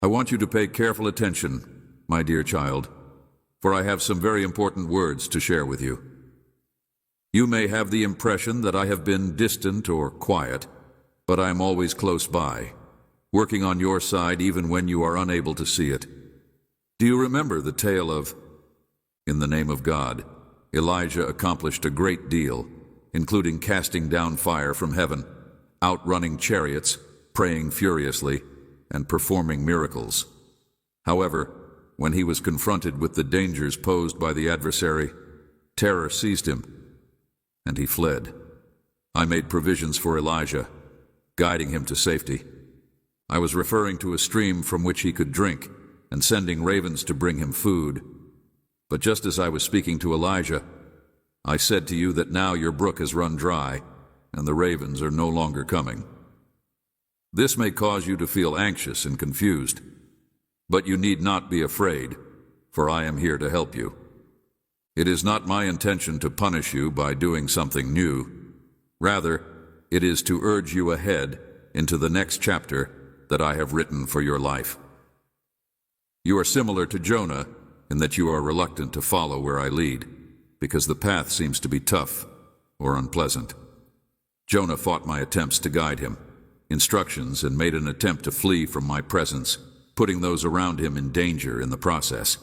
I want you to pay careful attention, my dear child, for I have some very important words to share with you. You may have the impression that I have been distant or quiet, but I am always close by, working on your side even when you are unable to see it. Do you remember the tale of, in the name of God, Elijah accomplished a great deal, including casting down fire from heaven, outrunning chariots, praying furiously, and performing miracles. However, when he was confronted with the dangers posed by the adversary, terror seized him, and he fled. I made provisions for Elijah, guiding him to safety. I was referring to a stream from which he could drink, and sending ravens to bring him food. But just as I was speaking to Elijah, I said to you that now your brook has run dry, and the ravens are no longer coming. This may cause you to feel anxious and confused, but you need not be afraid, for I am here to help you. It is not my intention to punish you by doing something new. Rather, it is to urge you ahead into the next chapter that I have written for your life. You are similar to Jonah in that you are reluctant to follow where I lead, because the path seems to be tough or unpleasant. Jonah fought my attempts to guide him, instructions, and made an attempt to flee from my presence, putting those around him in danger in the process.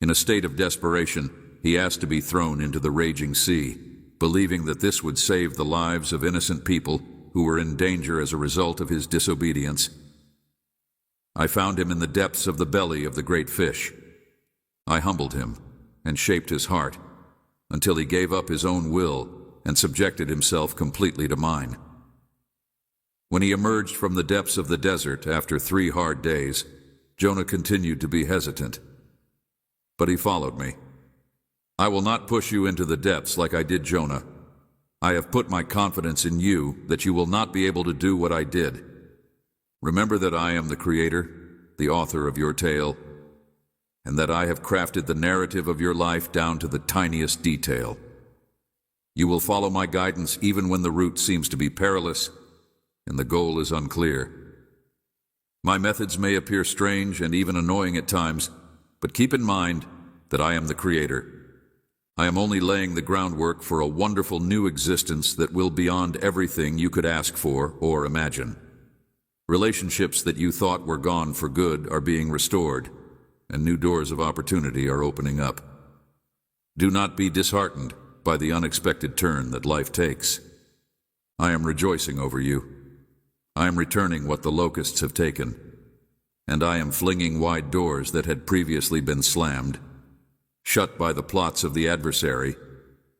In a state of desperation, he asked to be thrown into the raging sea, believing that this would save the lives of innocent people who were in danger as a result of his disobedience. I found him in the depths of the belly of the great fish. I humbled him and shaped his heart until he gave up his own will and subjected himself completely to mine. When he emerged from the depths of the desert after 3 hard days, Jonah continued to be hesitant. But he followed me. I will not push you into the depths like I did Jonah. I have put my confidence in you that you will not be able to do what I did. Remember that I am the Creator, the author of your tale, and that I have crafted the narrative of your life down to the tiniest detail. You will follow my guidance even when the route seems to be perilous and the goal is unclear. My methods may appear strange and even annoying at times, but keep in mind that I am the Creator. I am only laying the groundwork for a wonderful new existence that will be beyond everything you could ask for or imagine. Relationships that you thought were gone for good are being restored, and new doors of opportunity are opening up. Do not be disheartened by the unexpected turn that life takes. I am rejoicing over you. I am returning what the locusts have taken, and I am flinging wide doors that had previously been slammed, shut by the plots of the adversary,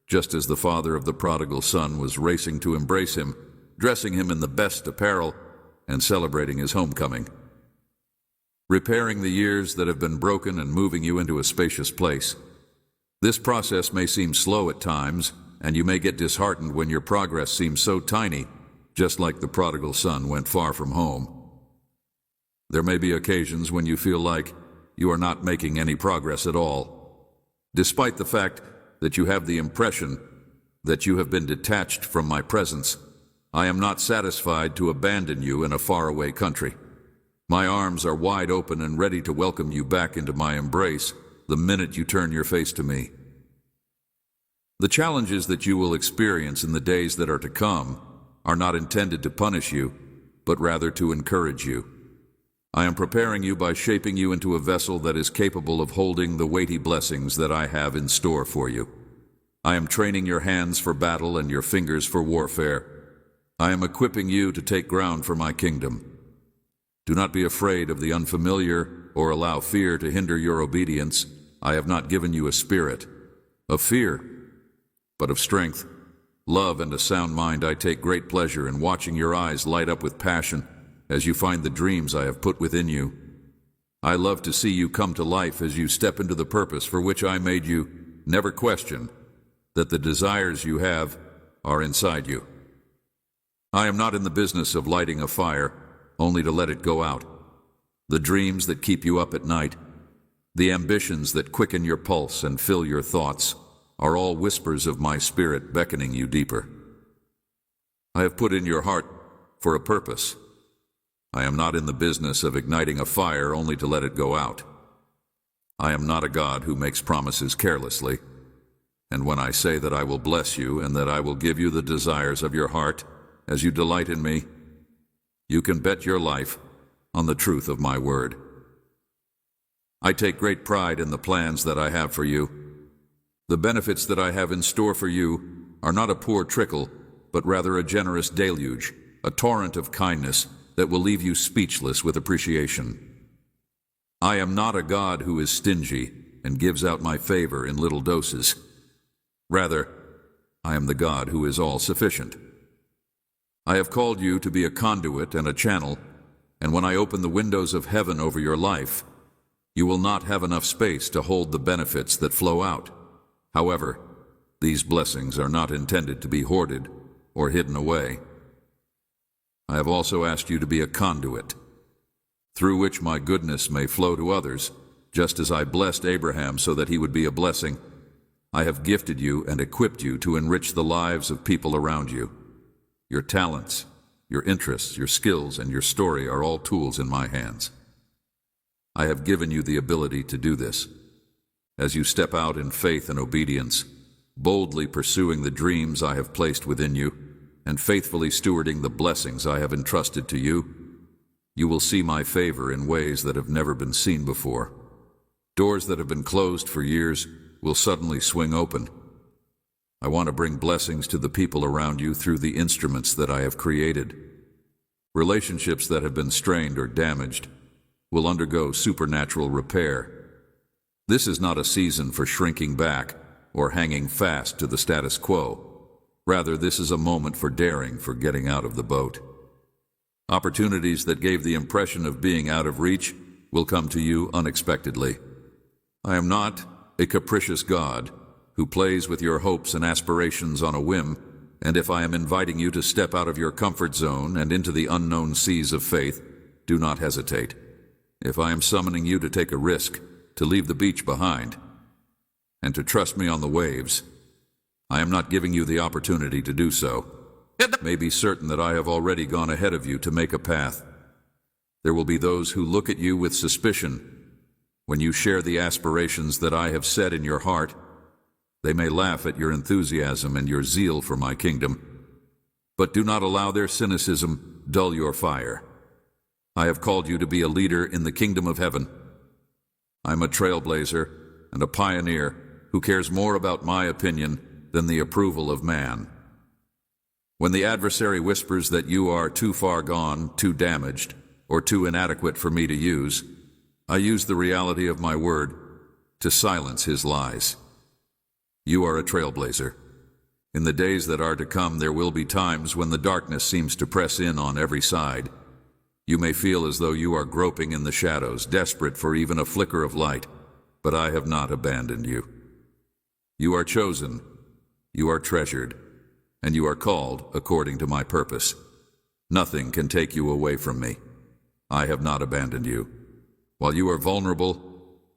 just as the father of the prodigal son was racing to embrace him, dressing him in the best apparel, and celebrating his homecoming. Repairing the years that have been broken and moving you into a spacious place. This process may seem slow at times, and you may get disheartened when your progress seems so tiny, just like the prodigal son went far from home. There may be occasions when you feel like you are not making any progress at all, despite the fact that you have the impression that you have been detached from my presence. I am not satisfied to abandon you in a faraway country. My arms are wide open and ready to welcome you back into my embrace the minute you turn your face to me. The challenges that you will experience in the days that are to come are not intended to punish you, but rather to encourage you. I am preparing you by shaping you into a vessel that is capable of holding the weighty blessings that I have in store for you. I am training your hands for battle and your fingers for warfare. I am equipping you to take ground for my kingdom. Do not be afraid of the unfamiliar or allow fear to hinder your obedience. I have not given you a spirit of fear, but of strength, love, and a sound mind. I take great pleasure in watching your eyes light up with passion as you find the dreams I have put within you. I love to see you come to life as you step into the purpose for which I made you. Never question that the desires you have are inside you. I am not in the business of lighting a fire only to let it go out. The dreams that keep you up at night, the ambitions that quicken your pulse and fill your thoughts, are all whispers of my spirit beckoning you deeper. I have put in your heart for a purpose. I am not in the business of igniting a fire only to let it go out. I am not a God who makes promises carelessly. And when I say that I will bless you and that I will give you the desires of your heart as you delight in me, you can bet your life on the truth of my word. I take great pride in the plans that I have for you. The benefits that I have in store for you are not a poor trickle, but rather a generous deluge, a torrent of kindness that will leave you speechless with appreciation. I am not a God who is stingy and gives out my favor in little doses. Rather, I am the God who is all-sufficient. I have called you to be a conduit and a channel, and when I open the windows of heaven over your life, you will not have enough space to hold the benefits that flow out. However, these blessings are not intended to be hoarded or hidden away. I have also asked you to be a conduit, through which my goodness may flow to others, just as I blessed Abraham so that he would be a blessing. I have gifted you and equipped you to enrich the lives of people around you. Your talents, your interests, your skills, and your story are all tools in my hands. I have given you the ability to do this. As you step out in faith and obedience, boldly pursuing the dreams I have placed within you, and faithfully stewarding the blessings I have entrusted to you, you will see my favor in ways that have never been seen before. Doors that have been closed for years will suddenly swing open. I want to bring blessings to the people around you through the instruments that I have created. Relationships that have been strained or damaged will undergo supernatural repair. This is not a season for shrinking back or hanging fast to the status quo. Rather, this is a moment for daring, for getting out of the boat. Opportunities that gave the impression of being out of reach will come to you unexpectedly. I am not a capricious God who plays with your hopes and aspirations on a whim, and if I am inviting you to step out of your comfort zone and into the unknown seas of faith, do not hesitate. If I am summoning you to take a risk, to leave the beach behind, and to trust me on the waves, I am not giving you the opportunity to do so. You may be certain that I have already gone ahead of you to make a path. There will be those who look at you with suspicion. When you share the aspirations that I have set in your heart, they may laugh at your enthusiasm and your zeal for my kingdom. But do not allow their cynicism dull your fire. I have called you to be a leader in the kingdom of heaven. I'm a trailblazer and a pioneer who cares more about my opinion than the approval of man. When the adversary whispers that you are too far gone, too damaged, or too inadequate for me to use, I use the reality of my word to silence his lies. You are a trailblazer. In the days that are to come, there will be times when the darkness seems to press in on every side. You may feel as though you are groping in the shadows, desperate for even a flicker of light, but I have not abandoned you. You are chosen, you are treasured, and you are called according to my purpose. Nothing can take you away from me. I have not abandoned you. While you are vulnerable,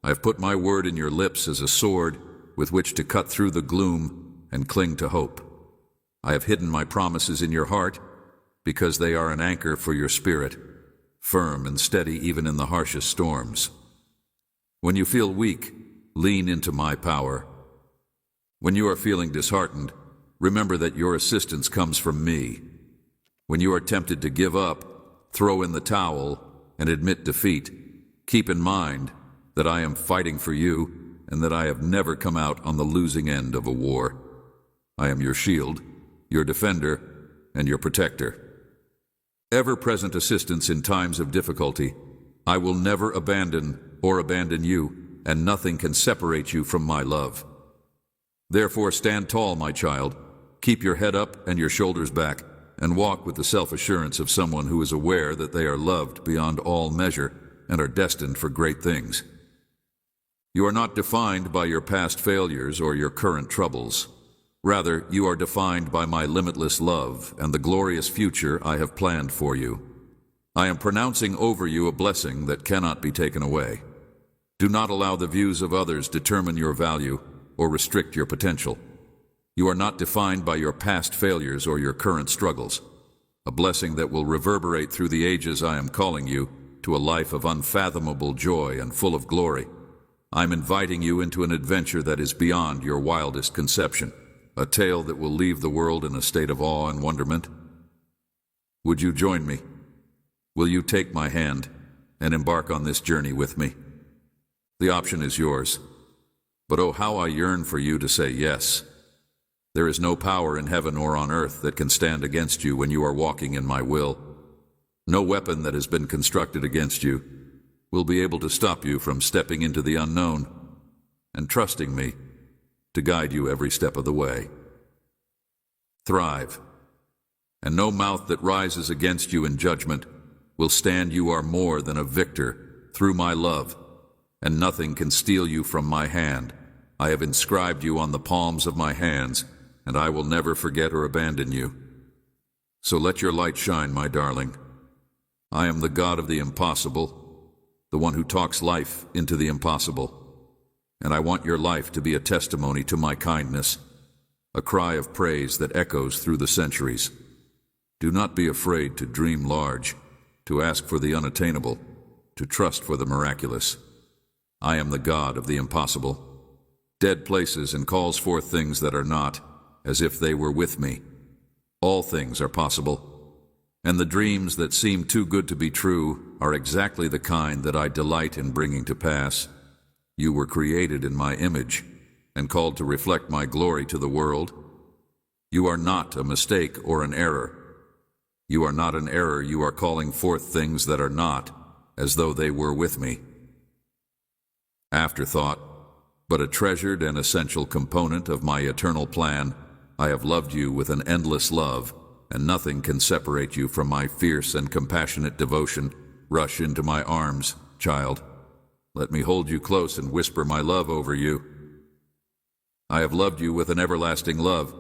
I have put my word in your lips as a sword with which to cut through the gloom and cling to hope. I have hidden my promises in your heart because they are an anchor for your spirit, firm and steady even in the harshest storms. When you feel weak, lean into my power. When you are feeling disheartened, remember that your assistance comes from me. When you are tempted to give up, throw in the towel, and admit defeat, keep in mind that I am fighting for you and that I have never come out on the losing end of a war. I am your shield, your defender, and your protector. Ever-present assistance in times of difficulty. I will never abandon or abandon you, and nothing can separate you from my love. Therefore, stand tall, my child. Keep your head up and your shoulders back, and walk with the self-assurance of someone who is aware that they are loved beyond all measure and are destined for great things. You are not defined by your past failures or your current troubles. Rather, you are defined by my limitless love and the glorious future I have planned for you. I am pronouncing over you a blessing that cannot be taken away. Do not allow the views of others determine your value or restrict your potential. You are not defined by your past failures or your current struggles. a blessing that will reverberate through the ages. I am calling you to a life of unfathomable joy and full of glory. I'm inviting you into an adventure that is beyond your wildest conception, a tale that will leave the world in a state of awe and wonderment. Would you join me? Will you take my hand and embark on this journey with me? The option is yours, but oh, how I yearn for you to say yes. There is no power in heaven or on earth that can stand against you when you are walking in my will. No weapon that has been constructed against you will be able to stop you from stepping into the unknown and trusting me to guide you every step of the way. Thrive, and no mouth that rises against you in judgment will stand. You are more than a victor through my love, and nothing can steal you from my hand. I have inscribed you on the palms of my hands, and I will never forget or abandon you. So let your light shine, my darling. I am the God of the impossible, the one who talks life into the impossible. And I want your life to be a testimony to my kindness, a cry of praise that echoes through the centuries. Do not be afraid to dream large, to ask for the unattainable, to trust for the miraculous. I am the God of the impossible. Dead places and calls forth things that are not, as if they were with me. All things are possible. And the dreams that seem too good to be true are exactly the kind that I delight in bringing to pass. You were created in my image and called to reflect my glory to the world. You are not a mistake or an error. You are not an error. You are calling forth things that are not, as though they were with me. Afterthought, but a treasured and essential component of my eternal plan, I have loved you with an endless love, and nothing can separate you from my fierce and compassionate devotion. Rush into my arms, child. Let me hold you close and whisper my love over you. I have loved you with an everlasting love.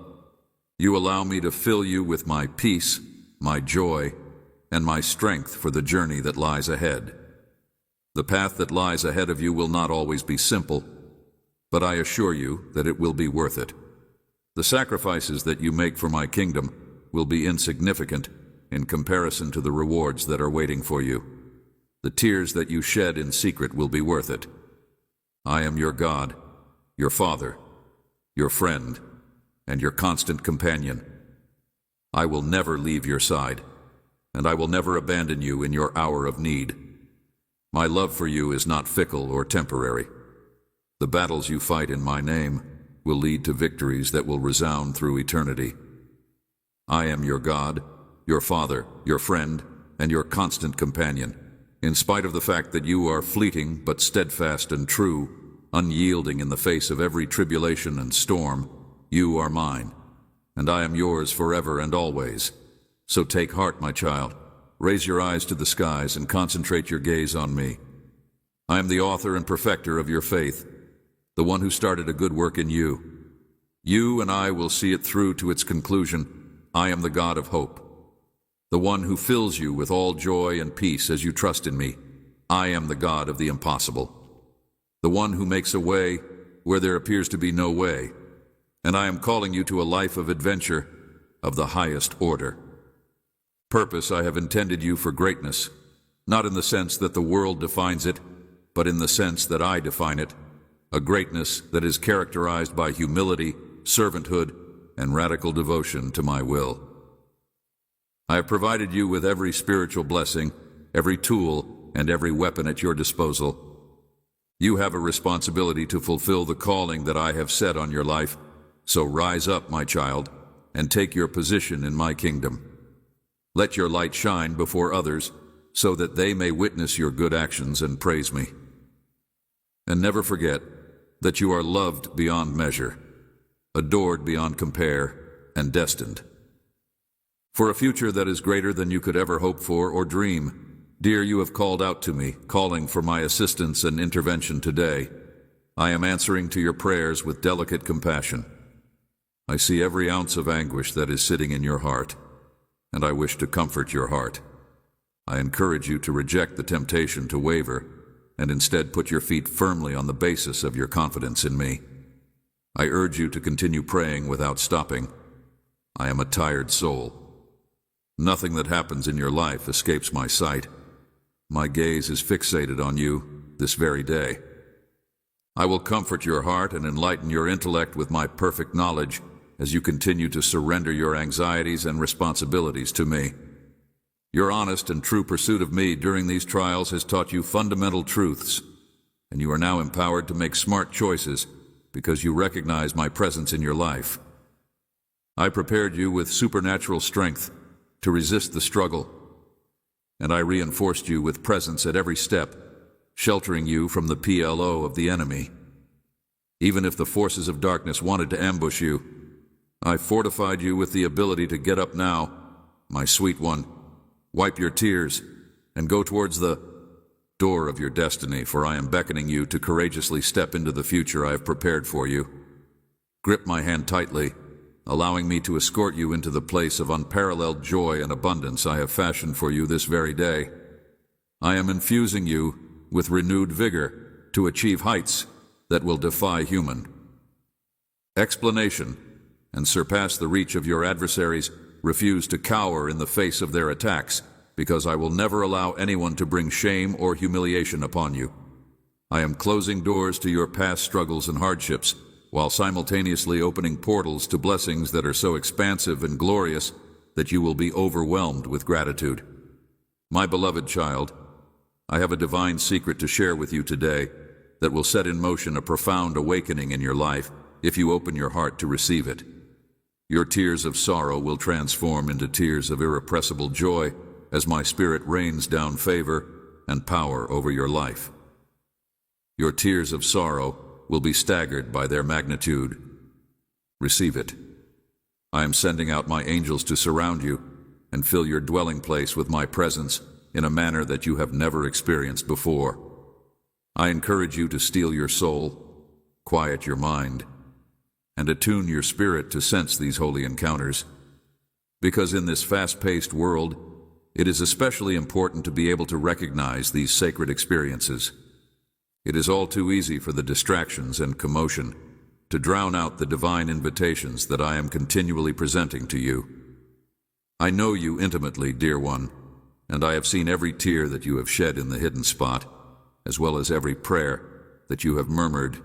You allow me to fill you with my peace, my joy, and my strength for the journey that lies ahead. The path that lies ahead of you will not always be simple, but I assure you that it will be worth it. The sacrifices that you make for my kingdom will be insignificant in comparison to the rewards that are waiting for you. The tears that you shed in secret will be worth it. I am your God, your Father, your friend, and your constant companion. I will never leave your side, and I will never abandon you in your hour of need. My love for you is not fickle or temporary. The battles you fight in my name will lead to victories that will resound through eternity. I am your God, your Father, your friend, and your constant companion. In spite of the fact that you are fleeting but steadfast and true, unyielding in the face of every tribulation and storm, you are mine, and I am yours forever and always. So take heart, my child. Raise your eyes to the skies and concentrate your gaze on me. I am the author and perfecter of your faith, the one who started a good work in you. You and I will see it through to its conclusion. I am the God of hope, the one who fills you with all joy and peace as you trust in me. I am the God of the impossible, the one who makes a way where there appears to be no way. And I am calling you to a life of adventure of the highest order. Purpose, I have intended you for greatness, not in the sense that the world defines it, but in the sense that I define it, a greatness that is characterized by humility, servanthood, and radical devotion to my will. I have provided you with every spiritual blessing, every tool, and every weapon at your disposal. You have a responsibility to fulfill the calling that I have set on your life, so rise up, my child, and take your position in my kingdom. Let your light shine before others, so that they may witness your good actions and praise me. And never forget that you are loved beyond measure, adored beyond compare, and destined for a future that is greater than you could ever hope for or dream. Dear, you have called out to me, calling for my assistance and intervention today. I am answering to your prayers with delicate compassion. I see every ounce of anguish that is sitting in your heart, and I wish to comfort your heart. I encourage you to reject the temptation to waver, and instead put your feet firmly on the basis of your confidence in me. I urge you to continue praying without stopping. I am a tired soul, Nothing that happens in your life escapes my sight. My gaze is fixated on you this very day. I will comfort your heart and enlighten your intellect with my perfect knowledge as you continue to surrender your anxieties and responsibilities to me. Your honest and true pursuit of me during these trials has taught you fundamental truths, and you are now empowered to make smart choices because you recognize my presence in your life. I prepared you with supernatural strength to resist the struggle, and I reinforced you with presence at every step, sheltering you from the PLO of the enemy. Even if the forces of darkness wanted to ambush you, I fortified you with the ability to get up now, my sweet one, wipe your tears, and go towards the door of your destiny, for I am beckoning you to courageously step into the future I have prepared for you. Grip my hand tightly, allowing me to escort you into the place of unparalleled joy and abundance I have fashioned for you this very day. I am infusing you with renewed vigor to achieve heights that will defy human explanation and surpass the reach of your adversaries. Refuse to cower in the face of their attacks, because I will never allow anyone to bring shame or humiliation upon you. I am closing doors to your past struggles and hardships, while simultaneously opening portals to blessings that are so expansive and glorious that you will be overwhelmed with gratitude. My beloved child, I have a divine secret to share with you today that will set in motion a profound awakening in your life if you open your heart to receive it. Your tears of sorrow will transform into tears of irrepressible joy as my Spirit rains down favor and power over your life. Your tears of sorrow will be staggered by their magnitude. Receive it. I am sending out my angels to surround you and fill your dwelling place with my presence in a manner that you have never experienced before. I encourage you to steel your soul, quiet your mind, and attune your spirit to sense these holy encounters. Because in this fast-paced world, it is especially important to be able to recognize these sacred experiences. It is all too easy for the distractions and commotion to drown out the divine invitations that I am continually presenting to you. I know you intimately, dear one, and I have seen every tear that you have shed in the hidden spot, as well as every prayer that you have murmured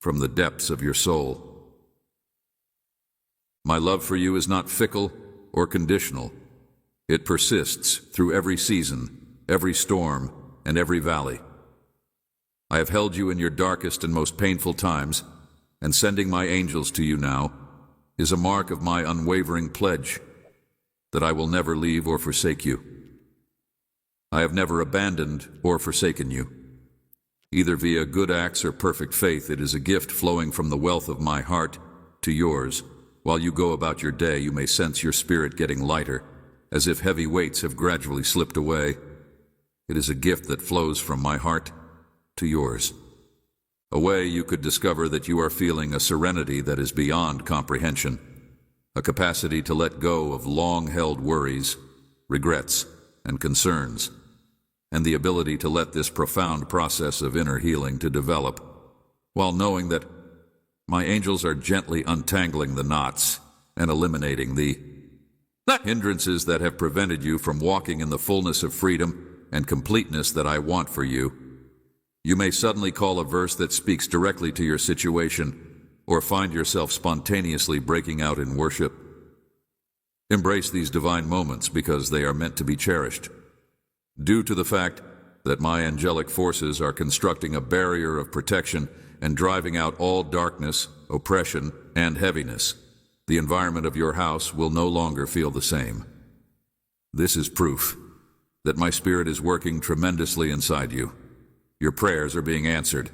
from the depths of your soul. My love for you is not fickle or conditional. It persists through every season, every storm, and every valley. I have held you in your darkest and most painful times, and sending my angels to you now is a mark of my unwavering pledge that I will never leave or forsake you. I have never abandoned or forsaken you. Either via good acts or perfect faith, it is a gift flowing from the wealth of my heart to yours. While you go about your day, you may sense your spirit getting lighter, as if heavy weights have gradually slipped away. It is a gift that flows from my heart to yours. A way you could discover that you are feeling a serenity that is beyond comprehension, a capacity to let go of long-held worries, regrets, and concerns, and the ability to let this profound process of inner healing to develop, while knowing that my angels are gently untangling the knots and eliminating the hindrances that have prevented you from walking in the fullness of freedom and completeness that I want for you. You may suddenly call a verse that speaks directly to your situation, or find yourself spontaneously breaking out in worship. Embrace these divine moments because they are meant to be cherished. Due to the fact that my angelic forces are constructing a barrier of protection and driving out all darkness, oppression, and heaviness, the environment of your house will no longer feel the same. This is proof that my Spirit is working tremendously inside you. Your prayers are being answered.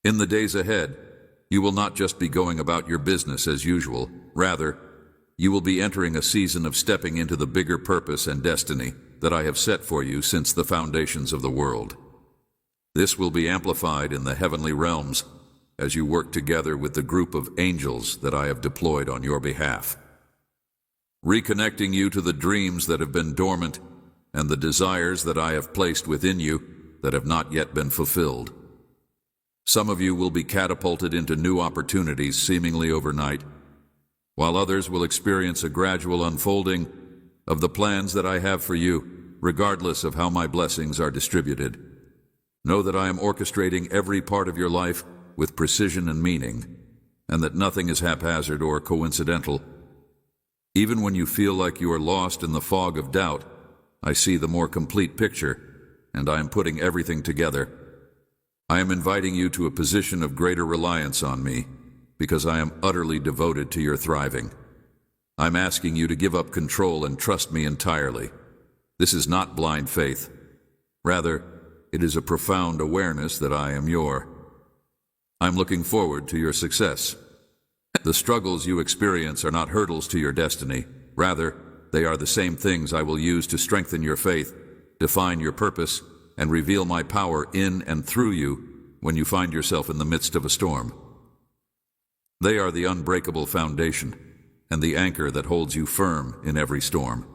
In the days ahead, you will not just be going about your business as usual. Rather, you will be entering a season of stepping into the bigger purpose and destiny that I have set for you since the foundations of the world. This will be amplified in the heavenly realms as you work together with the group of angels that I have deployed on your behalf, reconnecting you to the dreams that have been dormant and the desires that I have placed within you that have not yet been fulfilled. Some of you will be catapulted into new opportunities seemingly overnight, while others will experience a gradual unfolding of the plans that I have for you, regardless of how my blessings are distributed. Know that I am orchestrating every part of your life with precision and meaning, and that nothing is haphazard or coincidental. Even when you feel like you are lost in the fog of doubt, I see the more complete picture, and I am putting everything together. I am inviting you to a position of greater reliance on me, because I am utterly devoted to your thriving. I'm asking you to give up control and trust me entirely. This is not blind faith. Rather, it is a profound awareness that I am I'm looking forward to your success. The struggles you experience are not hurdles to your destiny. Rather, they are the same things I will use to strengthen your faith, define your purpose, and reveal my power in and through you when you find yourself in the midst of a storm. They are the unbreakable foundation and the anchor that holds you firm in every storm.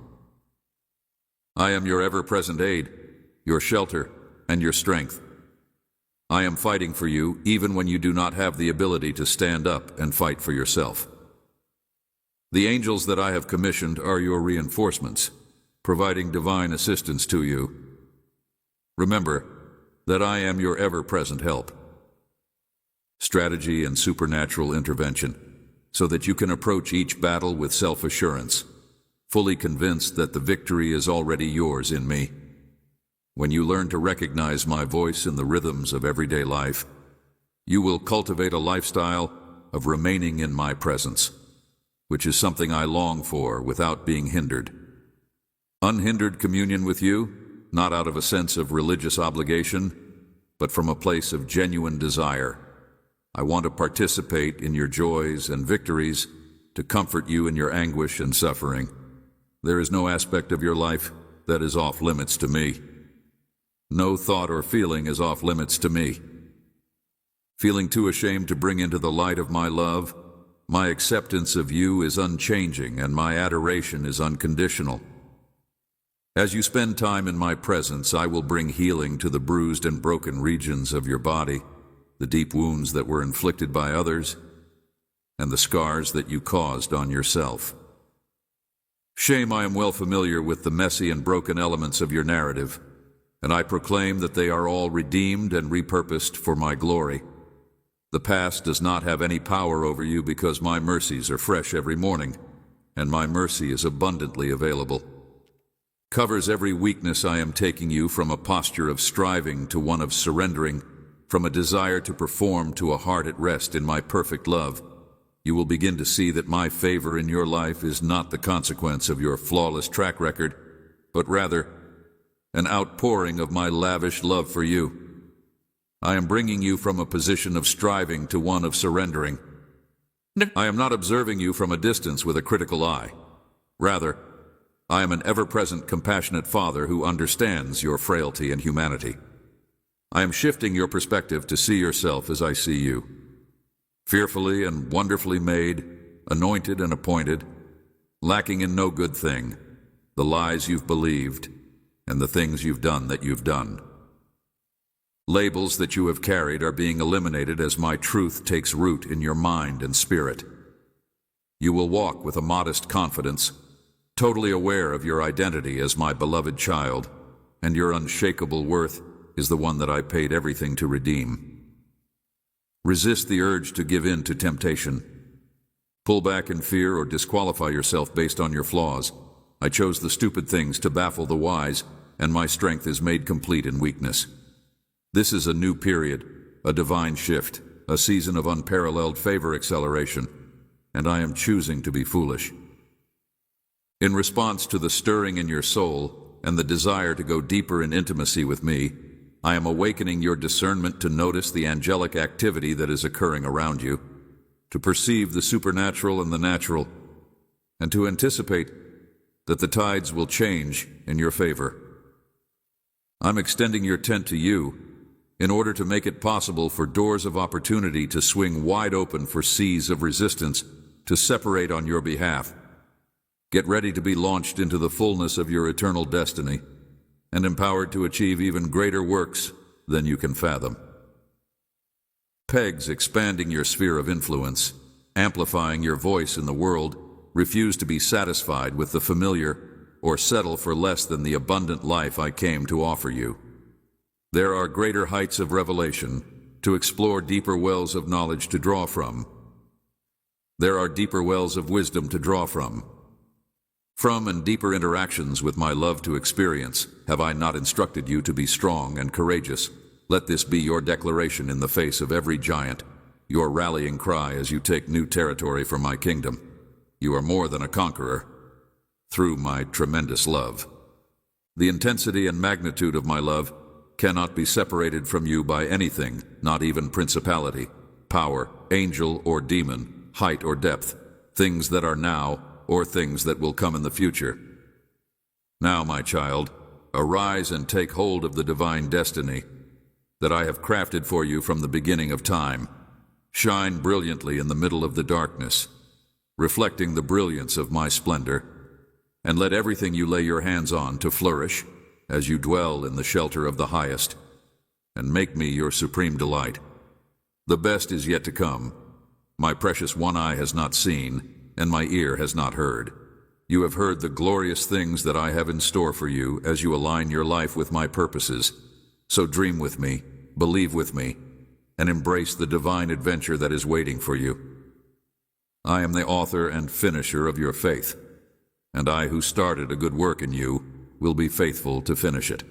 I am your ever-present aid, your shelter, and your strength. I am fighting for you even when you do not have the ability to stand up and fight for yourself. The angels that I have commissioned are your reinforcements, providing divine assistance to you. Remember that I am your ever-present help. Strategy and supernatural intervention, so that you can approach each battle with self-assurance, fully convinced that the victory is already yours in me. When you learn to recognize my voice in the rhythms of everyday life, you will cultivate a lifestyle of remaining in my presence, which is something I long for without being hindered. Unhindered communion with you, not out of a sense of religious obligation, but from a place of genuine desire. I want to participate in your joys and victories, to comfort you in your anguish and suffering. There is no aspect of your life that is off limits to me. No thought or feeling is off limits to me. Feeling too ashamed to bring into the light of my love, my acceptance of you is unchanging and my adoration is unconditional. As you spend time in my presence, I will bring healing to the bruised and broken regions of your body, the deep wounds that were inflicted by others, and the scars that you caused on yourself. Shame, I am well familiar with the messy and broken elements of your narrative, and I proclaim that they are all redeemed and repurposed for my glory. The past does not have any power over you because my mercies are fresh every morning, and my mercy is abundantly available. Covers every weakness I am taking you from a posture of striving to one of surrendering, from a desire to perform to a heart at rest in my perfect love. You will begin to see that my favor in your life is not the consequence of your flawless track record, but rather an outpouring of my lavish love for you. I am bringing you from a position of striving to one of surrendering. I am not observing you from a distance with a critical eye. Rather, I am an ever-present compassionate Father who understands your frailty and humanity. I am shifting your perspective to see yourself as I see you. Fearfully and wonderfully made, anointed and appointed, lacking in no good thing, the lies you've believed, and the things you've done that you've done. Labels that you have carried are being eliminated as my truth takes root in your mind and spirit. You will walk with a modest confidence, totally aware of your identity as my beloved child, and your unshakable worth is the one that I paid everything to redeem. Resist the urge to give in to temptation. Pull back in fear or disqualify yourself based on your flaws. I chose the stupid things to baffle the wise, and my strength is made complete in weakness. This is a new period, a divine shift, a season of unparalleled favor acceleration, and I am choosing to be foolish. In response to the stirring in your soul and the desire to go deeper in intimacy with me, I am awakening your discernment to notice the angelic activity that is occurring around you, to perceive the supernatural and the natural, and to anticipate that the tides will change in your favor. I'm extending your tent to you in order to make it possible for doors of opportunity to swing wide open for seas of resistance to separate on your behalf. Get ready to be launched into the fullness of your eternal destiny and empowered to achieve even greater works than you can fathom. Pegs expanding your sphere of influence, amplifying your voice in the world, refuse to be satisfied with the familiar or settle for less than the abundant life I came to offer you. There are greater heights of revelation, to explore deeper wells of knowledge to draw from. There are deeper wells of wisdom to draw from. From and deeper interactions with my love to experience, have I not instructed you to be strong and courageous? Let this be your declaration in the face of every giant, your rallying cry as you take new territory for my kingdom. You are more than a conqueror, through my tremendous love. The intensity and magnitude of my love cannot be separated from you by anything, not even principality, power, angel or demon, height or depth, things that are now or things that will come in the future. Now, my child, arise and take hold of the divine destiny that I have crafted for you from the beginning of time. Shine brilliantly in the middle of the darkness, reflecting the brilliance of my splendor, and let everything you lay your hands on to flourish as you dwell in the shelter of the highest, and make me your supreme delight. The best is yet to come. My precious one eye has not seen, and my ear has not heard. You have heard the glorious things that I have in store for you as you align your life with my purposes. So dream with me, believe with me, and embrace the divine adventure that is waiting for you. I am the author and finisher of your faith, and I who started a good work in you will be faithful to finish it.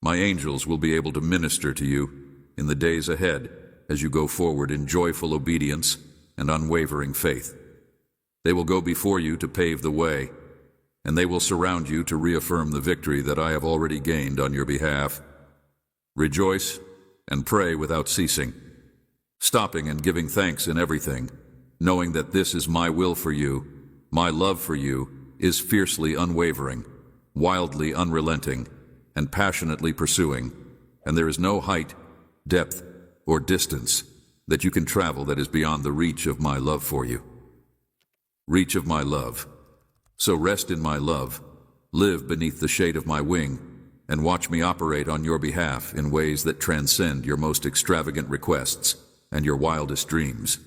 My angels will be able to minister to you in the days ahead as you go forward in joyful obedience and unwavering faith. They will go before you to pave the way, and they will surround you to reaffirm the victory that I have already gained on your behalf. Rejoice and pray without ceasing, stopping and giving thanks in everything, knowing that this is my will for you. My love for you is fiercely unwavering, wildly unrelenting, and passionately pursuing, and there is no height, depth, or distance that you can travel that is beyond the reach of my love for you. Reach of my love. So rest in my love, live beneath the shade of my wing, and watch me operate on your behalf in ways that transcend your most extravagant requests and your wildest dreams.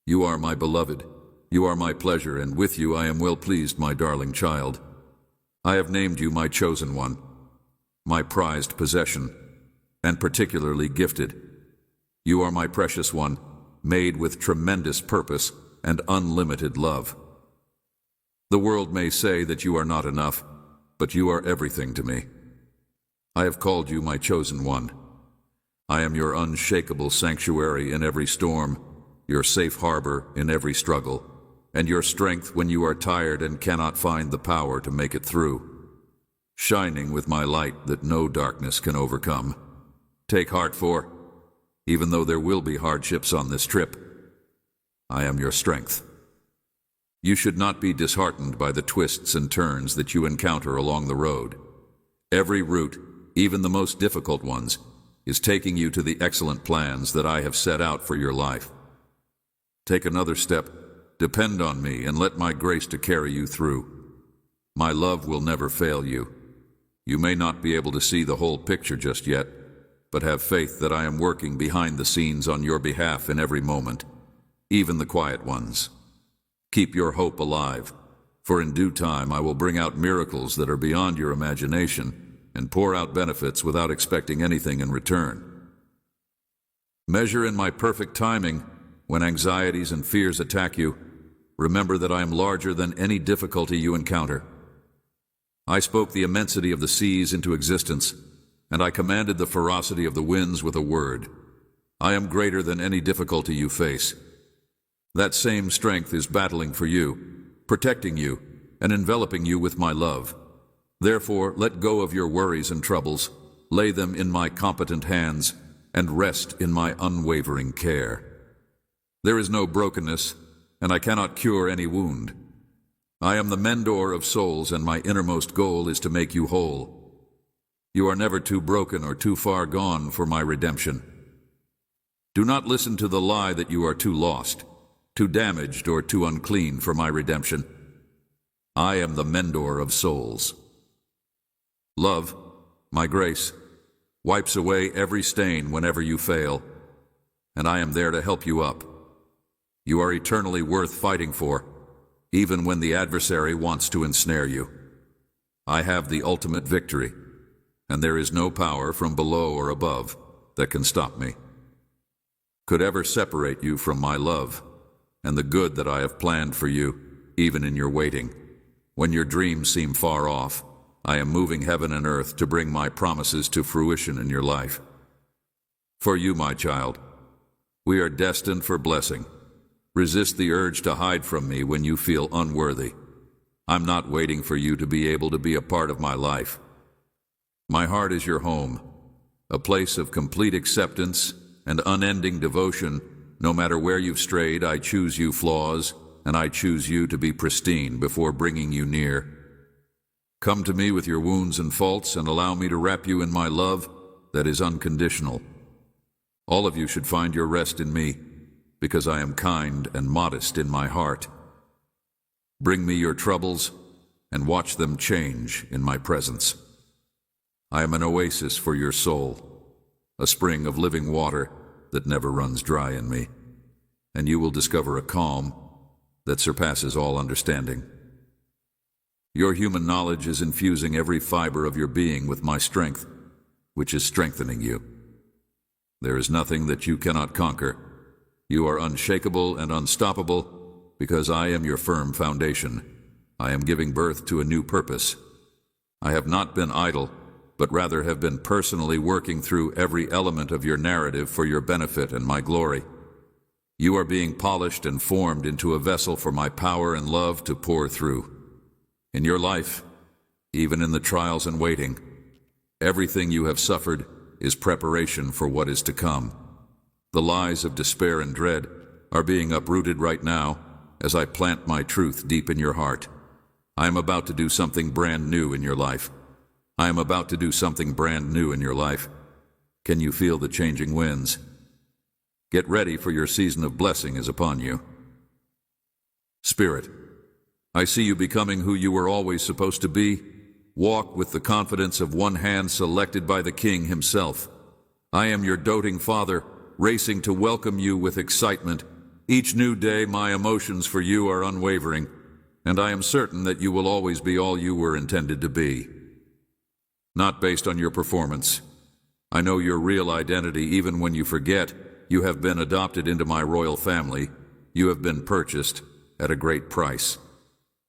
You are my beloved, you are my pleasure, and with you I am well pleased, my darling child. I have named you my chosen one, my prized possession, and particularly gifted. You are my precious one, made with tremendous purpose and unlimited love. The world may say that you are not enough, but you are everything to me. I have called you my chosen one. I am your unshakable sanctuary in every storm, your safe harbor in every struggle, and your strength when you are tired and cannot find the power to make it through, shining with my light that no darkness can overcome. Take heart, for, even though there will be hardships on this trip, I am your strength. You should not be disheartened by the twists and turns that you encounter along the road. Every route, even the most difficult ones, is taking you to the excellent plans that I have set out for your life. Take another step, depend on me, and let my grace to carry you through. My love will never fail you. You may not be able to see the whole picture just yet, but have faith that I am working behind the scenes on your behalf in every moment, even the quiet ones. Keep your hope alive, for in due time I will bring out miracles that are beyond your imagination and pour out benefits without expecting anything in return. Measure in my perfect timing when anxieties and fears attack you. Remember that I am larger than any difficulty you encounter. I spoke the immensity of the seas into existence, and I commanded the ferocity of the winds with a word. I am greater than any difficulty you face. That same strength is battling for you, protecting you, and enveloping you with my love. Therefore, let go of your worries and troubles, lay them in my competent hands, and rest in my unwavering care. There is no brokenness, and I cannot cure any wound. I am the mender of souls, and my innermost goal is to make you whole. You are never too broken or too far gone for my redemption. Do not listen to the lie that you are too lost, too damaged, or too unclean for my redemption. I am the mender of souls. Love, my grace, wipes away every stain whenever you fail, and I am there to help you up. You are eternally worth fighting for, even when the adversary wants to ensnare you. I have the ultimate victory, and there is no power from below or above that can stop me. Could ever separate you from my love and the good that I have planned for you, even in your waiting. When your dreams seem far off, I am moving heaven and earth to bring my promises to fruition in your life. For you, my child, we are destined for blessing. Resist the urge to hide from me when you feel unworthy. I'm not waiting for you to be able to be a part of my life. My heart is your home, a place of complete acceptance and unending devotion. No matter where you've strayed, I choose you flaws, and I choose you to be pristine before bringing you near. Come to me with your wounds and faults, and allow me to wrap you in my love that is unconditional. All of you should find your rest in me, because I am kind and modest in my heart. Bring me your troubles, and watch them change in my presence. I am an oasis for your soul, a spring of living water that never runs dry in me, and you will discover a calm that surpasses all understanding. Your human knowledge is infusing every fiber of your being with my strength, which is strengthening you. There is nothing that you cannot conquer. You are unshakable and unstoppable because I am your firm foundation. I am giving birth to a new purpose. I have not been idle, but rather have been personally working through every element of your narrative for your benefit and my glory. You are being polished and formed into a vessel for my power and love to pour through. In your life, even in the trials and waiting, everything you have suffered is preparation for what is to come. The lies of despair and dread are being uprooted right now as I plant my truth deep in your heart. I am about to do something brand new in your life. I am about to do something brand new in your life. Can you feel the changing winds? Get ready, for your season of blessing is upon you. Spirit, I see you becoming who you were always supposed to be. Walk with the confidence of one hand selected by the King himself. I am your doting father, racing to welcome you with excitement. Each new day my emotions for you are unwavering, and I am certain that you will always be all you were intended to be. Not based on your performance. I know your real identity even when you forget. You have been adopted into my royal family. You have been purchased at a great price.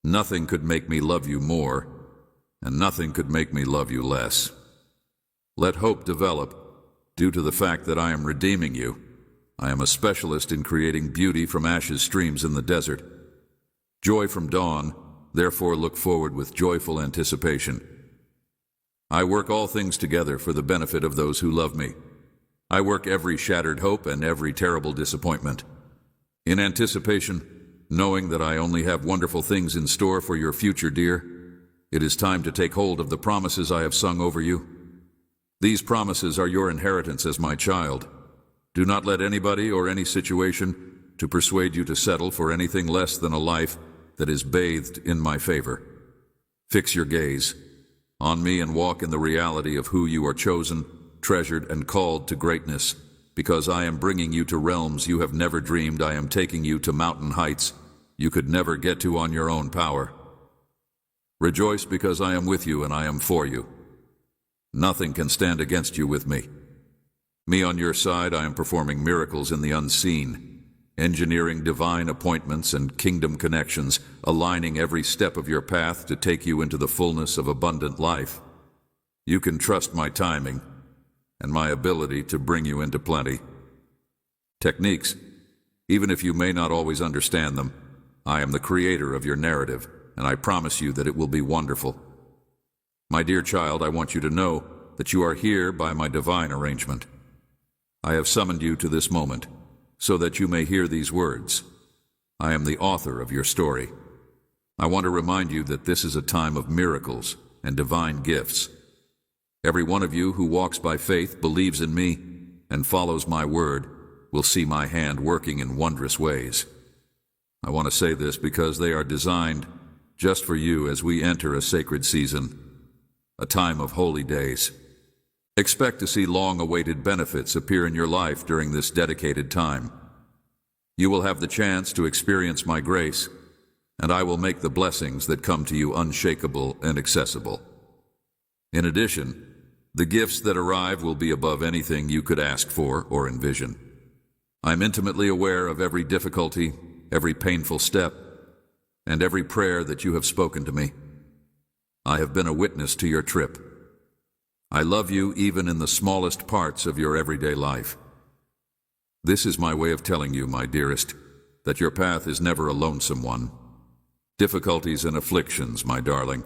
Nothing could make me love you more, and nothing could make me love you less. Let hope develop due to the fact that I am redeeming you. I am a specialist in creating beauty from ashes streams in the desert. Joy from dawn, therefore look forward with joyful anticipation. I work all things together for the benefit of those who love me. I work every shattered hope and every terrible disappointment. In anticipation, knowing that I only have wonderful things in store for your future, dear, it is time to take hold of the promises I have sung over you. These promises are your inheritance as my child. Do not let anybody or any situation to persuade you to settle for anything less than a life that is bathed in my favor. Fix your gaze on me and walk in the reality of who you are, chosen, treasured, and called to greatness. Because I am bringing you to realms you have never dreamed. I am taking you to mountain heights you could never get to on your own power. Rejoice, because I am with you and I am for you. Nothing can stand against you with me. Me on your side, I am performing miracles in the unseen, engineering divine appointments and kingdom connections, aligning every step of your path to take you into the fullness of abundant life. You can trust my timing and my ability to bring you into plenty. Techniques, even if you may not always understand them, I am the creator of your narrative, and I promise you that it will be wonderful. My dear child, I want you to know that you are here by my divine arrangement. I have summoned you to this moment so that you may hear these words. I am the author of your story. I want to remind you that this is a time of miracles and divine gifts. Every one of you who walks by faith, believes in me, and follows my word will see my hand working in wondrous ways. I want to say this because they are designed just for you as we enter a sacred season, a time of holy days. Expect to see long-awaited benefits appear in your life during this dedicated time. You will have the chance to experience my grace, and I will make the blessings that come to you unshakable and accessible. In addition, the gifts that arrive will be above anything you could ask for or envision. I'm intimately aware of every difficulty, every painful step, and every prayer that you have spoken to me. I have been a witness to your trip. I love you even in the smallest parts of your everyday life. This is my way of telling you, my dearest, that your path is never a lonesome one. Difficulties and afflictions, my darling.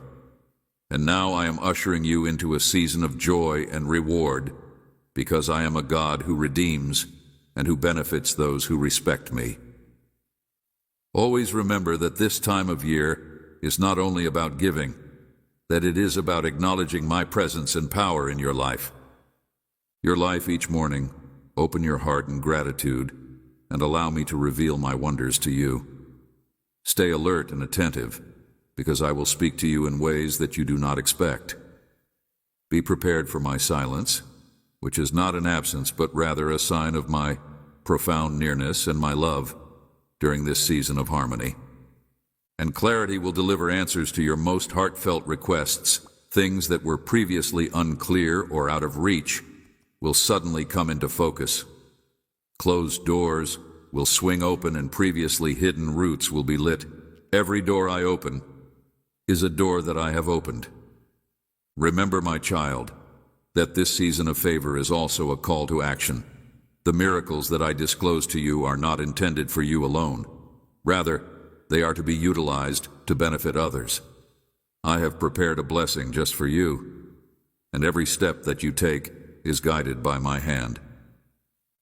And now I am ushering you into a season of joy and reward, because I am a God who redeems and who benefits those who respect me. Always remember that this time of year is not only about giving, that it is about acknowledging my presence and power in your life. Your life each morning, open your heart in gratitude and allow me to reveal my wonders to you. Stay alert and attentive, because I will speak to you in ways that you do not expect. Be prepared for my silence, which is not an absence but rather a sign of my profound nearness and my love during this season of harmony. And clarity will deliver answers to your most heartfelt requests. Things that were previously unclear or out of reach will suddenly come into focus. Closed doors will swing open and previously hidden routes will be lit. Every door I open is a door that I have opened. Remember, my child, that this season of favor is also a call to action. The miracles that I disclose to you are not intended for you alone. Rather, they are to be utilized to benefit others. I have prepared a blessing just for you, and every step that you take is guided by my hand.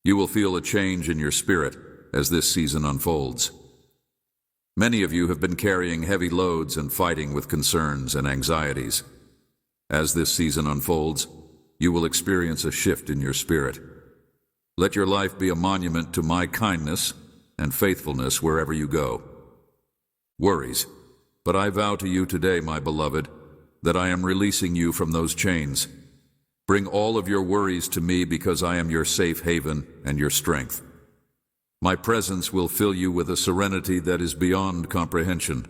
You will feel a change in your spirit as this season unfolds. Many of you have been carrying heavy loads and fighting with concerns and anxieties. As this season unfolds, you will experience a shift in your spirit. Let your life be a monument to my kindness and faithfulness wherever you go. Worries, but I vow to you today, my beloved, that I am releasing you from those chains. Bring all of your worries to me, because I am your safe haven and your strength. My presence will fill you with a serenity that is beyond comprehension.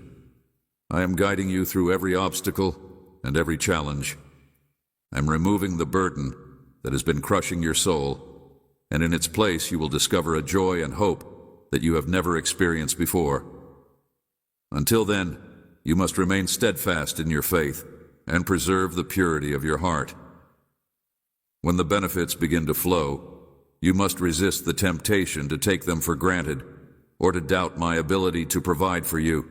I am guiding you through every obstacle and every challenge. I'm removing the burden that has been crushing your soul, and in its place you will discover a joy and hope that you have never experienced before. Until then, you must remain steadfast in your faith and preserve the purity of your heart. When the benefits begin to flow, you must resist the temptation to take them for granted or to doubt my ability to provide for you.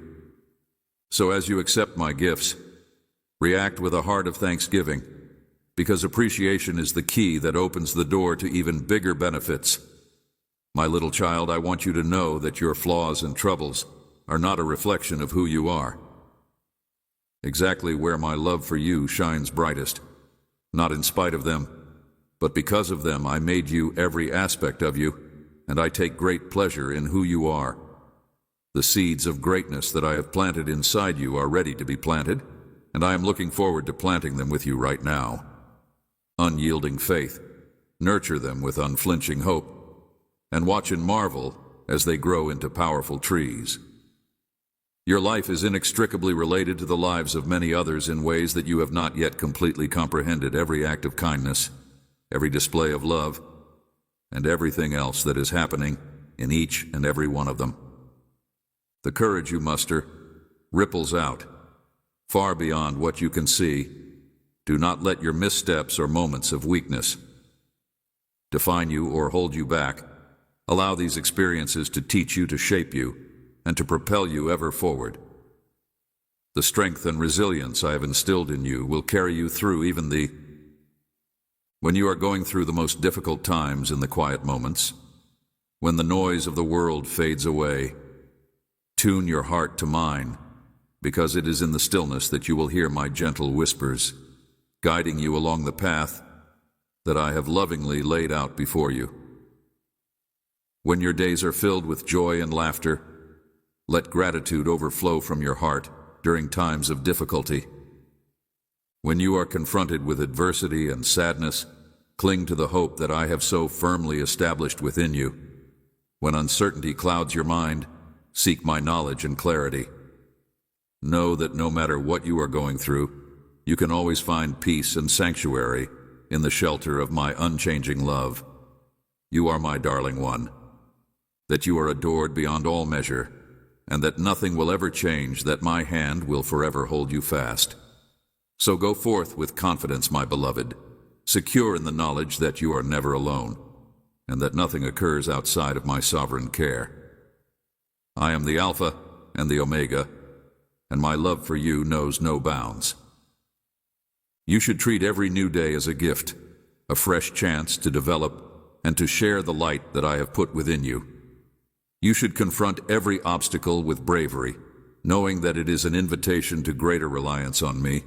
So as you accept my gifts, react with a heart of thanksgiving, because appreciation is the key that opens the door to even bigger benefits. My little child, I want you to know that your flaws and troubles are not a reflection of who you are. Exactly where my love for you shines brightest, not in spite of them, but because of them. I made you every aspect of you, and I take great pleasure in who you are. The seeds of greatness that I have planted inside you are ready to be planted, and I am looking forward to planting them with you right now. Unyielding faith, nurture them with unflinching hope, and watch and marvel as they grow into powerful trees. Your life is inextricably related to the lives of many others in ways that you have not yet completely comprehended. Every act of kindness, every display of love, and everything else that is happening in each and every one of them. The courage you muster ripples out, far beyond what you can see. Do not let your missteps or moments of weakness define you or hold you back. Allow these experiences to teach you, to shape you, and to propel you ever forward. The strength and resilience I have instilled in you will carry you through when you are going through the most difficult times. In the quiet moments, when the noise of the world fades away, tune your heart to mine, because it is in the stillness that you will hear my gentle whispers, guiding you along the path that I have lovingly laid out before you. When your days are filled with joy and laughter, let gratitude overflow from your heart during times of difficulty. When you are confronted with adversity and sadness, cling to the hope that I have so firmly established within you. When uncertainty clouds your mind, seek my knowledge and clarity. Know that no matter what you are going through, you can always find peace and sanctuary in the shelter of my unchanging love. You are my darling one, that you are adored beyond all measure, and that nothing will ever change, that my hand will forever hold you fast. So go forth with confidence, my beloved, secure in the knowledge that you are never alone, and that nothing occurs outside of my sovereign care. I am the Alpha and the Omega, and my love for you knows no bounds. You should treat every new day as a gift, a fresh chance to develop and to share the light that I have put within you. You should confront every obstacle with bravery, knowing that it is an invitation to greater reliance on me.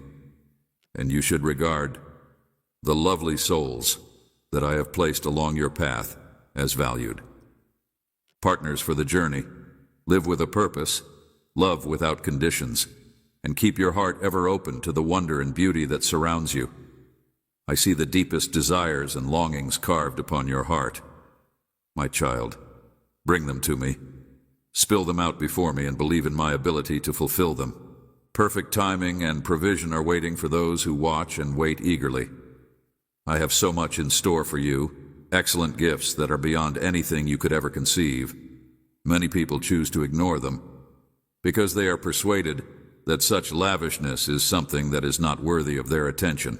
And you should regard the lovely souls that I have placed along your path as valued. Partners for the journey, live with a purpose, love without conditions, and keep your heart ever open to the wonder and beauty that surrounds you. I see the deepest desires and longings carved upon your heart. My child, bring them to me. Spill them out before me and believe in my ability to fulfill them. Perfect timing and provision are waiting for those who watch and wait eagerly. I have so much in store for you, excellent gifts that are beyond anything you could ever conceive. Many people choose to ignore them because they are persuaded that such lavishness is something that is not worthy of their attention.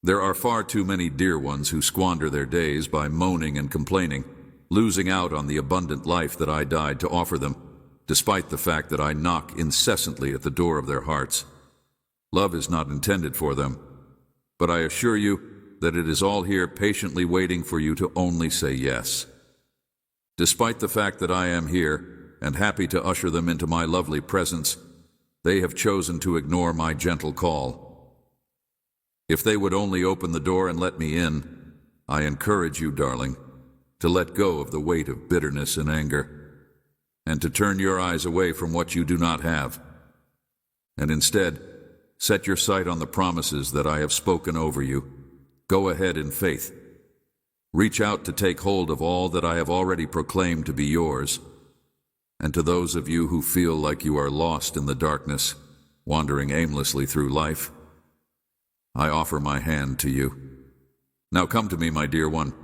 There are far too many dear ones who squander their days by moaning and complaining, losing out on the abundant life that I died to offer them, despite the fact that I knock incessantly at the door of their hearts. Love is not intended for them, but I assure you that it is all here patiently waiting for you to only say yes. Despite the fact that I am here and happy to usher them into my lovely presence, they have chosen to ignore my gentle call. If they would only open the door and let me in, I encourage you, darling, to let go of the weight of bitterness and anger, and to turn your eyes away from what you do not have, and instead set your sight on the promises that I have spoken over you. Go ahead in faith. Reach out to take hold of all that I have already proclaimed to be yours. And to those of you who feel like you are lost in the darkness, wandering aimlessly through life, I offer my hand to you. Now come to me, my dear one,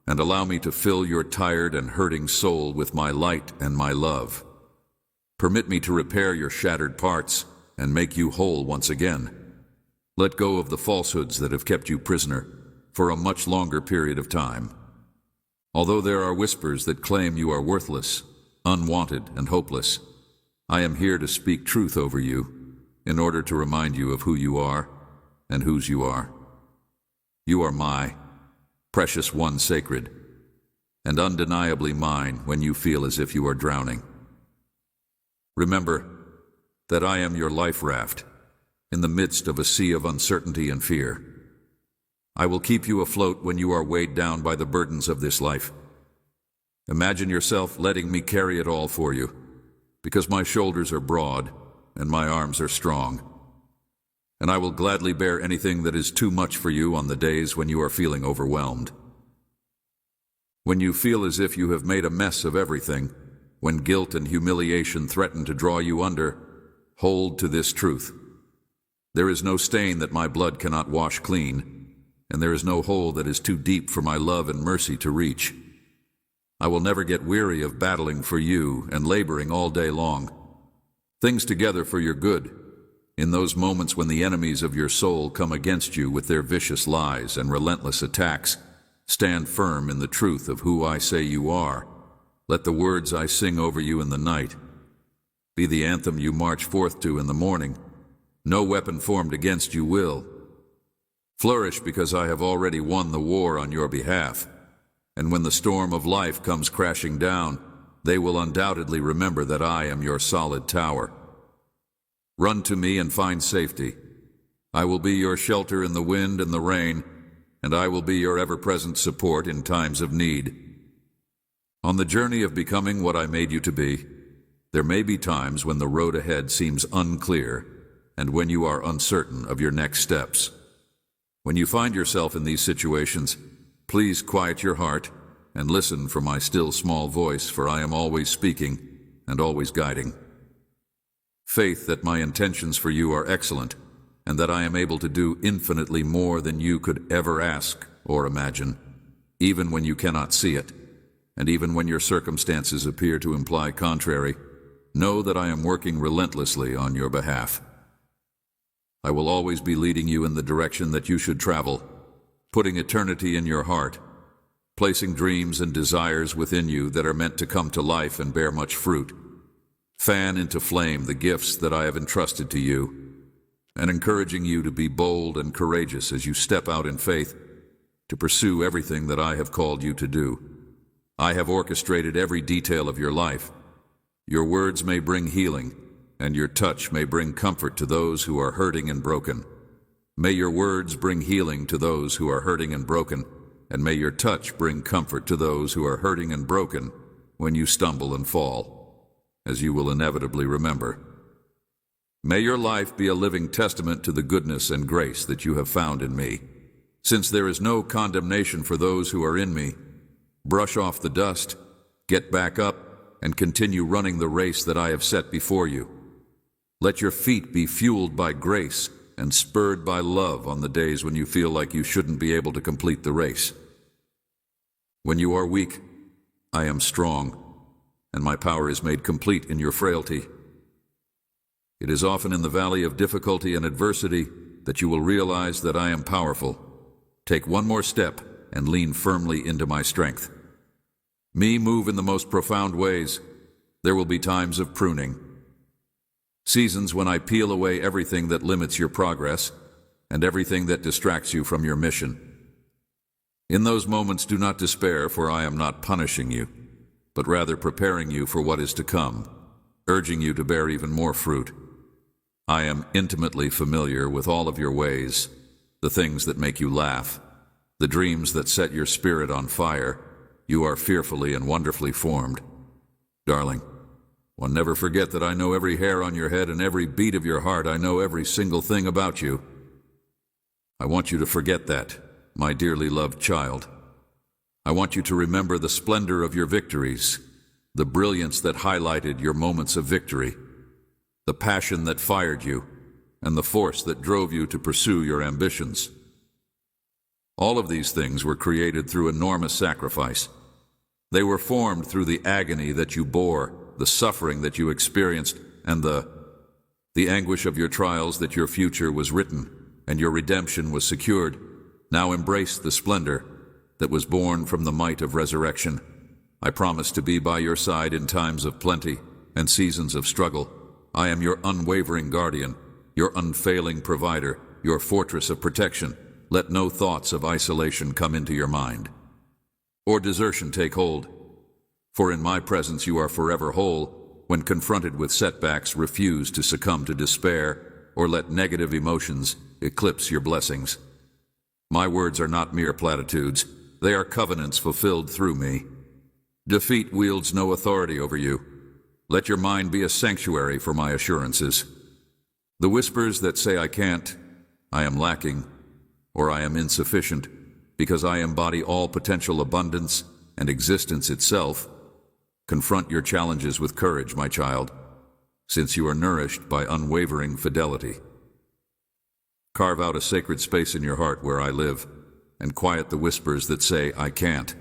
and allow me to fill your tired and hurting soul with my light and my love. Permit me to repair your shattered parts and make you whole once again. Let go of the falsehoods that have kept you prisoner for a much longer period of time. Although there are whispers that claim you are worthless, unwanted, and hopeless, I am here to speak truth over you in order to remind you of who you are and whose you are. You are my precious one, sacred, and undeniably mine when you feel as if you are drowning. Remember that I am your life raft in the midst of a sea of uncertainty and fear. I will keep you afloat when you are weighed down by the burdens of this life. Imagine yourself letting me carry it all for you, because my shoulders are broad and my arms are strong. And I will gladly bear anything that is too much for you on the days when you are feeling overwhelmed. When you feel as if you have made a mess of everything, when guilt and humiliation threaten to draw you under, hold to this truth. There is no stain that my blood cannot wash clean, and there is no hole that is too deep for my love and mercy to reach. I will never get weary of battling for you and laboring all day long. Things together for your good. In those moments when the enemies of your soul come against you with their vicious lies and relentless attacks, stand firm in the truth of who I say you are. Let the words I sing over you in the night be the anthem you march forth to in the morning. No weapon formed against you will flourish, because I have already won the war on your behalf. And when the storm of life comes crashing down, they will undoubtedly remember that I am your solid tower. Run to me and find safety. I will be your shelter in the wind and the rain, and I will be your ever-present support in times of need. On the journey of becoming what I made you to be, there may be times when the road ahead seems unclear and when you are uncertain of your next steps. When you find yourself in these situations, please quiet your heart and listen for my still small voice, for I am always speaking and always guiding. Faith that my intentions for you are excellent, and that I am able to do infinitely more than you could ever ask or imagine, even when you cannot see it, and even when your circumstances appear to imply contrary. Know that I am working relentlessly on your behalf. I will always be leading you in the direction that you should travel, putting eternity in your heart, placing dreams and desires within you that are meant to come to life and bear much fruit. Fan into flame the gifts that I have entrusted to you, and encouraging you to be bold and courageous as you step out in faith to pursue everything that I have called you to do. I have orchestrated every detail of your life. Your words may bring healing, and your touch may bring comfort to those who are hurting and broken. May your words bring healing to those who are hurting and broken, and may your touch bring comfort to those who are hurting and broken when you stumble and fall, as you will inevitably remember. May your life be a living testament to the goodness and grace that you have found in me. Since there is no condemnation for those who are in me, brush off the dust, get back up, and continue running the race that I have set before you. Let your feet be fueled by grace and spurred by love on the days when you feel like you shouldn't be able to complete the race. When you are weak, I am strong, and my power is made complete in your frailty. It is often in the valley of difficulty and adversity that you will realize that I am powerful. Take one more step and lean firmly into my strength. Me move in the most profound ways. There will be times of pruning, seasons when I peel away everything that limits your progress and everything that distracts you from your mission. In those moments, do not despair, for I am not punishing you, but rather preparing you for what is to come, urging you to bear even more fruit. I am intimately familiar with all of your ways, the things that make you laugh, the dreams that set your spirit on fire. You are fearfully and wonderfully formed. Darling, one never forget that I know every hair on your head and every beat of your heart. I know every single thing about you. I want you to forget that, my dearly loved child. I want you to remember the splendor of your victories, the brilliance that highlighted your moments of victory, the passion that fired you, and the force that drove you to pursue your ambitions. All of these things were created through enormous sacrifice. They were formed through the agony that you bore, the suffering that you experienced, and the anguish of your trials that your future was written and your redemption was secured. Now embrace the splendor that was born from the might of resurrection. I promise to be by your side in times of plenty and seasons of struggle. I am your unwavering guardian, your unfailing provider, your fortress of protection. Let no thoughts of isolation come into your mind, or desertion take hold. For in my presence you are forever whole. When confronted with setbacks, refuse to succumb to despair, or let negative emotions eclipse your blessings. My words are not mere platitudes. They are covenants fulfilled through me. Defeat wields no authority over you. Let your mind be a sanctuary for my assurances. The whispers that say I can't, I am lacking, or I am insufficient, because I embody all potential abundance and existence itself. Confront your challenges with courage, my child, since you are nourished by unwavering fidelity. Carve out a sacred space in your heart where I live, and quiet the whispers that say I can't.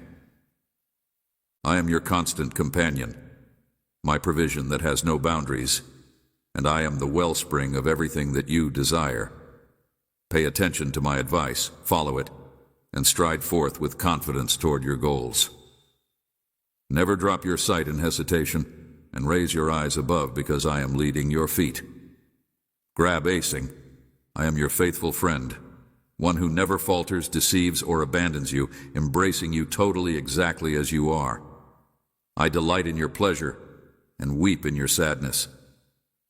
I am your constant companion, my provision that has no boundaries, and I am the wellspring of everything that you desire. Pay attention to my advice, follow it, and stride forth with confidence toward your goals. Never drop your sight in hesitation, and raise your eyes above, because I am leading your feet. Grab acing. I am your faithful friend, one who never falters, deceives, or abandons you, embracing you totally exactly as you are. I delight in your pleasure and weep in your sadness.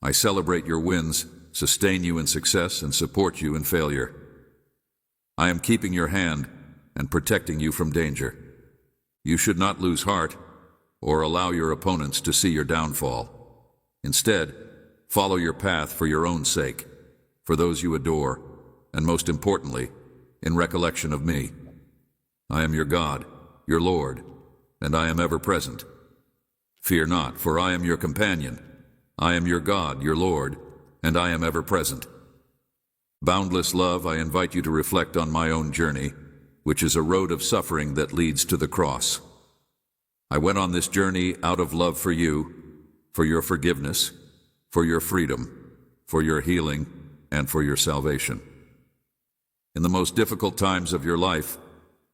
I celebrate your wins, sustain you in success, and support you in failure. I am keeping your hand and protecting you from danger. You should not lose heart or allow your opponents to see your downfall. Instead, follow your path for your own sake, for those you adore, and most importantly, in recollection of me. I am your God, your Lord, and I am ever present. Fear not, for I am your companion. I am your God, your Lord, and I am ever present. Boundless love, I invite you to reflect on my own journey, which is a road of suffering that leads to the cross. I went on this journey out of love for you, for your forgiveness, for your freedom, for your healing, and for your salvation. In the most difficult times of your life,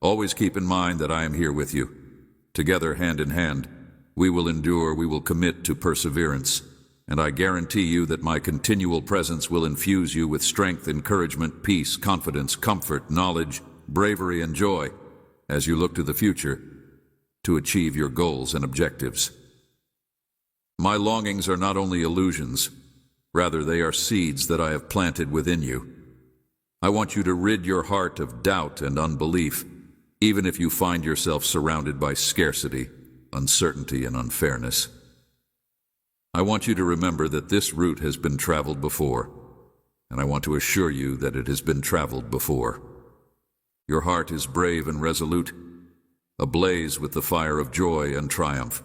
always keep in mind that I am here with you. Together, hand in hand, we will endure, we will commit to perseverance, and I guarantee you that my continual presence will infuse you with strength, encouragement, peace, confidence, comfort, knowledge, bravery, and joy as you look to the future to achieve your goals and objectives. My longings are not only illusions, rather they are seeds that I have planted within you. I want you to rid your heart of doubt and unbelief, even if you find yourself surrounded by scarcity, uncertainty, and unfairness. I want you to remember that this route has been traveled before, and I want to assure you that it has been traveled before. Your heart is brave and resolute, ablaze with the fire of joy and triumph.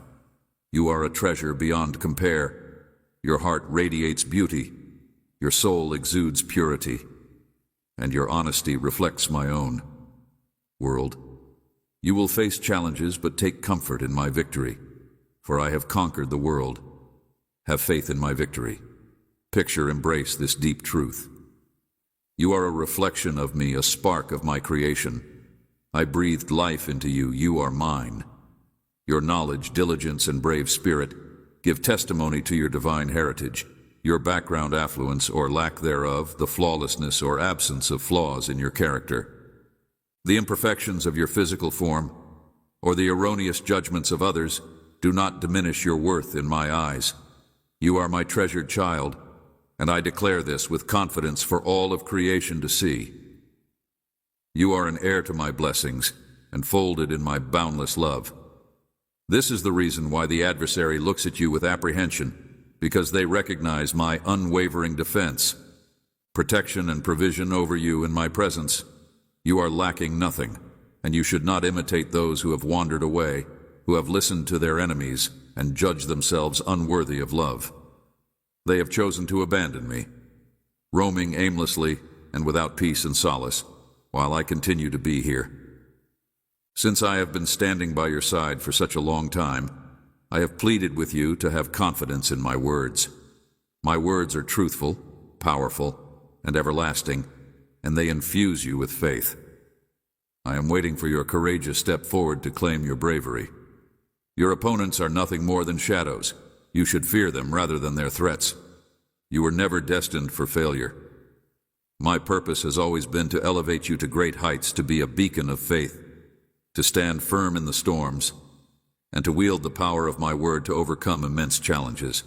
You are a treasure beyond compare. Your heart radiates beauty, your soul exudes purity, and your honesty reflects my own. World, you will face challenges, but take comfort in my victory, for I have conquered the world. Have faith in my victory. Embrace this deep truth. You are a reflection of me, a spark of my creation. I breathed life into you. You are mine. Your knowledge, diligence, and brave spirit give testimony to your divine heritage. Your background, affluence, or lack thereof, the flawlessness or absence of flaws in your character, the imperfections of your physical form, or the erroneous judgments of others do not diminish your worth in my eyes. You are my treasured child, and I declare this with confidence for all of creation to see. You are an heir to my blessings, and folded in my boundless love. This is the reason why the adversary looks at you with apprehension, because they recognize my unwavering defense, protection and provision over you in my presence. You are lacking nothing, and you should not imitate those who have wandered away, who have listened to their enemies and judged themselves unworthy of love. They have chosen to abandon me, roaming aimlessly and without peace and solace, while I continue to be here. Since I have been standing by your side for such a long time, I have pleaded with you to have confidence in my words. My words are truthful, powerful, and everlasting, and they infuse you with faith. I am waiting for your courageous step forward to claim your bravery. Your opponents are nothing more than shadows. You should fear them rather than their threats. You were never destined for failure. My purpose has always been to elevate you to great heights, to be a beacon of faith, to stand firm in the storms, and to wield the power of my word to overcome immense challenges.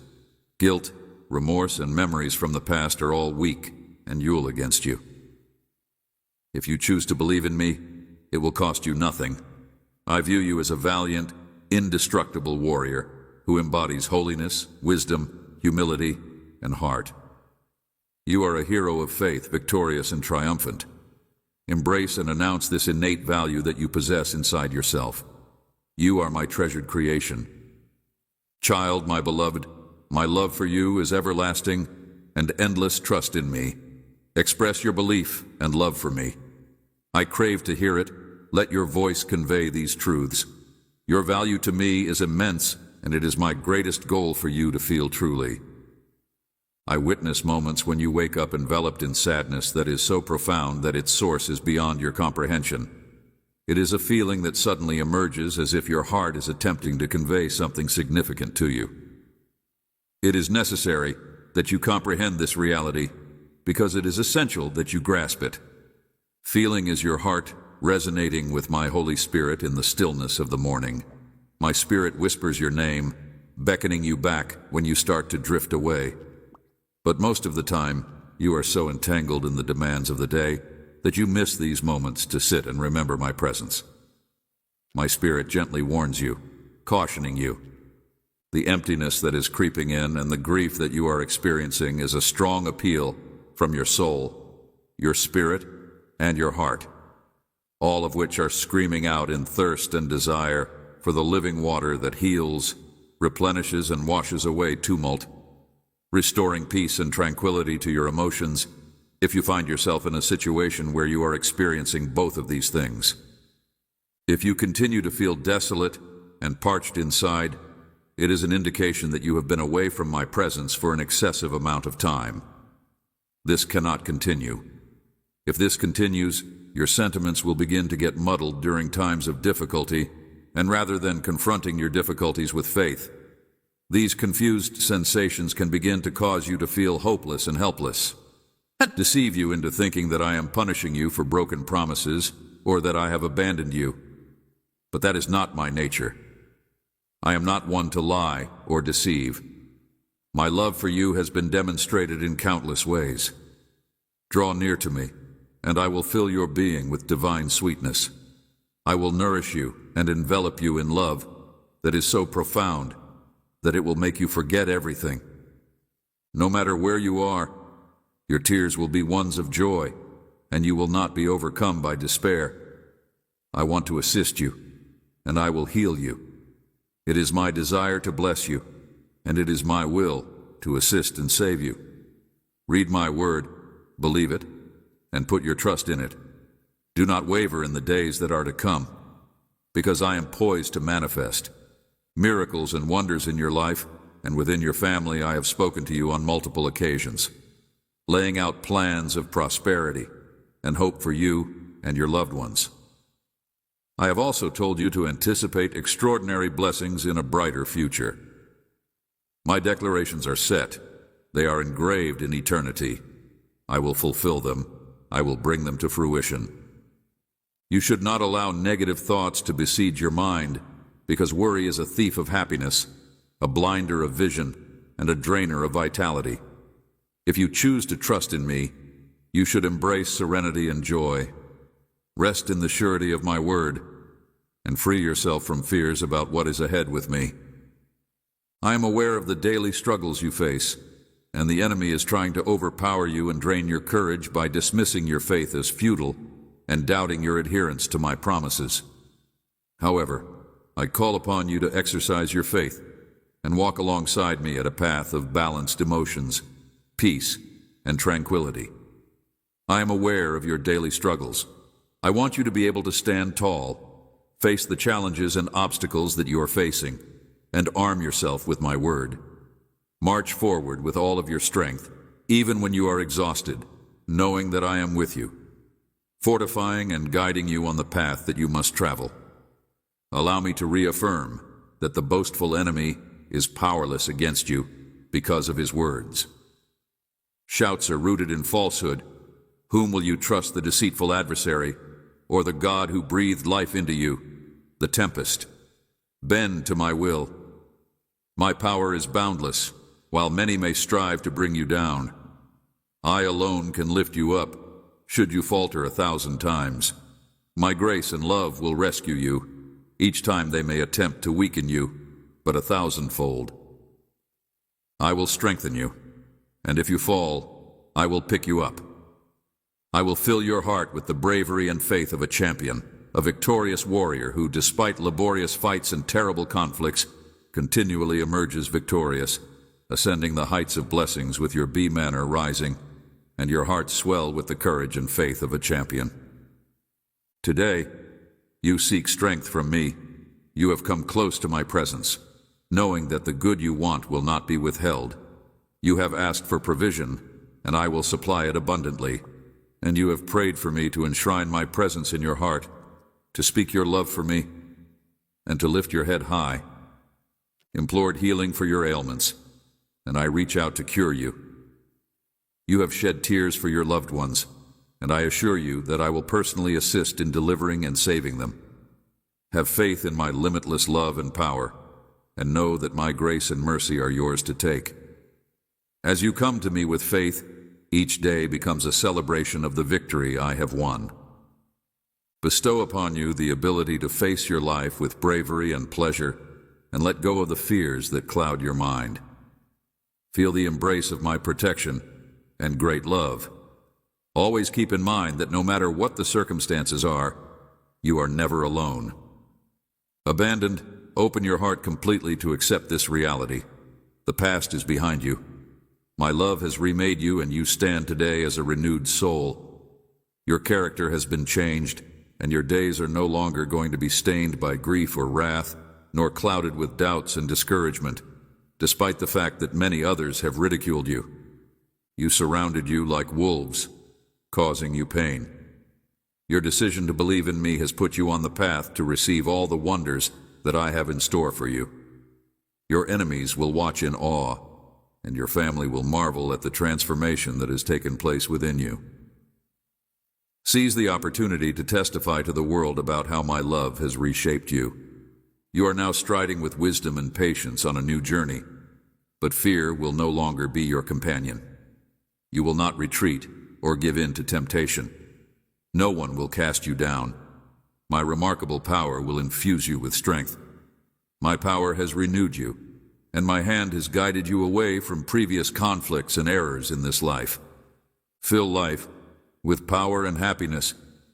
Guilt, remorse, and memories from the past are all weak and Yule against you. If you choose to believe in me, it will cost you nothing. I view you as a valiant, indestructible warrior who embodies holiness, wisdom, humility, and heart. You are a hero of faith, victorious and triumphant. Embrace and announce this innate value that you possess inside yourself. You are my treasured creation. Child, my beloved, my love for you is everlasting and endless. Trust in me. Express your belief and love for me. I crave to hear it. Let your voice convey these truths. Your value to me is immense, and it is my greatest goal for you to feel truly. I witness moments when you wake up enveloped in sadness that is so profound that its source is beyond your comprehension. It is a feeling that suddenly emerges as if your heart is attempting to convey something significant to you. It is necessary that you comprehend this reality because it is essential that you grasp it. Feeling is your heart resonating with my Holy Spirit in the stillness of the morning. My spirit whispers your name, beckoning you back when you start to drift away. But most of the time, you are so entangled in the demands of the day that you miss these moments to sit and remember my presence. My spirit gently warns you, cautioning you. The emptiness that is creeping in and the grief that you are experiencing is a strong appeal from your soul, your spirit, and your heart, all of which are screaming out in thirst and desire for the living water that heals, replenishes, and washes away tumult. restoring peace and tranquility to your emotions if you find yourself in a situation where you are experiencing both of these things. If you continue to feel desolate and parched inside, it is an indication that you have been away from my presence for an excessive amount of time. This cannot continue. If this continues, your sentiments will begin to get muddled during times of difficulty, and rather than confronting your difficulties with faith, these confused sensations can begin to cause you to feel hopeless and helpless, deceive you into thinking that I am punishing you for broken promises or that I have abandoned you. But that is not my nature. I am not one to lie or deceive. My love for you has been demonstrated in countless ways. Draw near to me, and I will fill your being with divine sweetness. I will nourish you and envelop you in love that is so profound that it will make you forget everything. No matter where you are, your tears will be ones of joy, and you will not be overcome by despair. I want to assist you, and I will heal you. It is my desire to bless you, and it is my will to assist and save you. Read my word, believe it, and put your trust in it. Do not waver in the days that are to come, because I am poised to manifest miracles and wonders in your life, and within your family I have spoken to you on multiple occasions, laying out plans of prosperity and hope for you and your loved ones. I have also told you to anticipate extraordinary blessings in a brighter future. My declarations are set. They are engraved in eternity. I will fulfill them. I will bring them to fruition. You should not allow negative thoughts to besiege your mind, because worry is a thief of happiness, a blinder of vision, and a drainer of vitality. If you choose to trust in me, you should embrace serenity and joy. Rest in the surety of my word, and free yourself from fears about what is ahead with me. I am aware of the daily struggles you face, and the enemy is trying to overpower you and drain your courage by dismissing your faith as futile and doubting your adherence to my promises. However, I call upon you to exercise your faith and walk alongside me at a path of balanced emotions, peace, and tranquility. I am aware of your daily struggles. I want you to be able to stand tall, face the challenges and obstacles that you are facing, and arm yourself with my word. March forward with all of your strength, even when you are exhausted, knowing that I am with you, fortifying and guiding you on the path that you must travel. Allow me to reaffirm that the boastful enemy is powerless against you because of his words. Shouts are rooted in falsehood. Whom will you trust, the deceitful adversary, or the God who breathed life into you, the tempest? Bend to my will. My power is boundless, while many may strive to bring you down. I alone can lift you up, should you falter 1,000 times. My grace and love will rescue you, each time they may attempt to weaken you, but 1,000-fold. I will strengthen you, and if you fall, I will pick you up. I will fill your heart with the bravery and faith of a champion, a victorious warrior who, despite laborious fights and terrible conflicts, continually emerges victorious, ascending the heights of blessings with your B-manner rising, and your heart swell with the courage and faith of a champion. Today, you seek strength from me. You have come close to my presence, knowing that the good you want will not be withheld. You have asked for provision, and I will supply it abundantly. And you have prayed for me to enshrine my presence in your heart, to speak your love for me, and to lift your head high. Implored healing for your ailments, and I reach out to cure you. You have shed tears for your loved ones, and I assure you that I will personally assist in delivering and saving them. Have faith in my limitless love and power, and know that my grace and mercy are yours to take. As you come to me with faith, each day becomes a celebration of the victory I have won. Bestow upon you the ability to face your life with bravery and pleasure, and let go of the fears that cloud your mind. Feel the embrace of my protection and great love. Always keep in mind that no matter what the circumstances are, you are never alone. Abandoned, open your heart completely to accept this reality. The past is behind you. My love has remade you, and you stand today as a renewed soul. Your character has been changed, and your days are no longer going to be stained by grief or wrath, nor clouded with doubts and discouragement, despite the fact that many others have ridiculed you. You surrounded you like wolves, causing you pain. Your decision to believe in me has put you on the path to receive all the wonders that I have in store for you. Your enemies will watch in awe, and your family will marvel at the transformation that has taken place within you. Seize the opportunity to testify to the world about how my love has reshaped you. You are now striding with wisdom and patience on a new journey, but fear will no longer be your companion. You will not retreat or give in to temptation. No one will cast you down. My remarkable power will infuse you with strength. My power has renewed you, and my hand has guided you away from previous conflicts and errors in this life. Fill life with power and happiness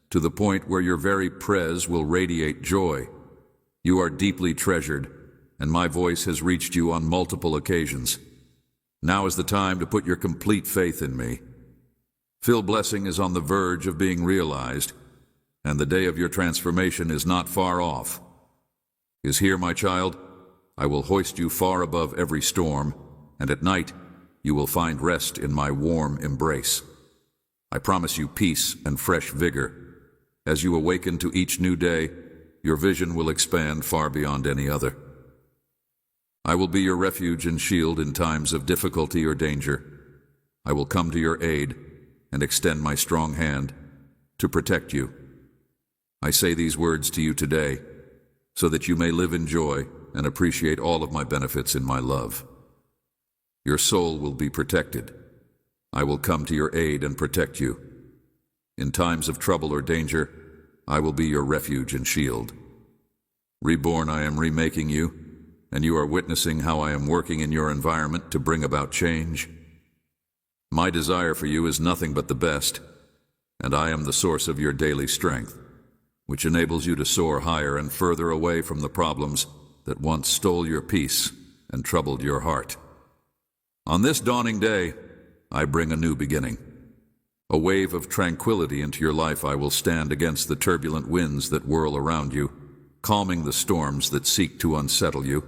to the point where your very praise will radiate joy. You are deeply treasured, and my voice has reached you on multiple occasions. Now is the time to put your complete faith in me. Phil Blessing is on the verge of being realized, and the day of your transformation is not far off. Is here, my child. I will hoist you far above every storm, and at night you will find rest in my warm embrace. I promise you peace and fresh vigor. As you awaken to each new day, your vision will expand far beyond any other. I will be your refuge and shield in times of difficulty or danger. I will come to your aid and extend my strong hand to protect you. I say these words to you today so that you may live in joy and appreciate all of my benefits in my love. Your soul will be protected. I will come to your aid and protect you. In times of trouble or danger, I will be your refuge and shield. Reborn, I am remaking you, and you are witnessing how I am working in your environment to bring about change. My desire for you is nothing but the best, and I am the source of your daily strength, which enables you to soar higher and further away from the problems that once stole your peace and troubled your heart. On this dawning day, I bring a new beginning. A wave of tranquility into your life. I will stand against the turbulent winds that whirl around you, calming the storms that seek to unsettle you.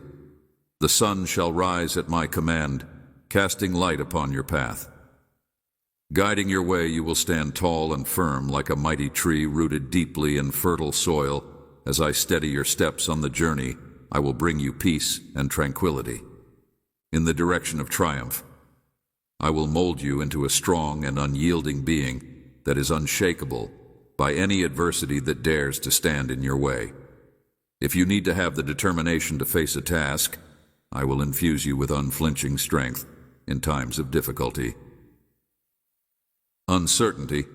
The sun shall rise at my command, casting light upon your path. Guiding your way, you will stand tall and firm like a mighty tree rooted deeply in fertile soil. As I steady your steps on the journey, I will bring you peace and tranquility. In the direction of triumph, I will mold you into a strong and unyielding being that is unshakable by any adversity that dares to stand in your way. If you need to have the determination to face a task, I will infuse you with unflinching strength in times of difficulty. Uncertainty.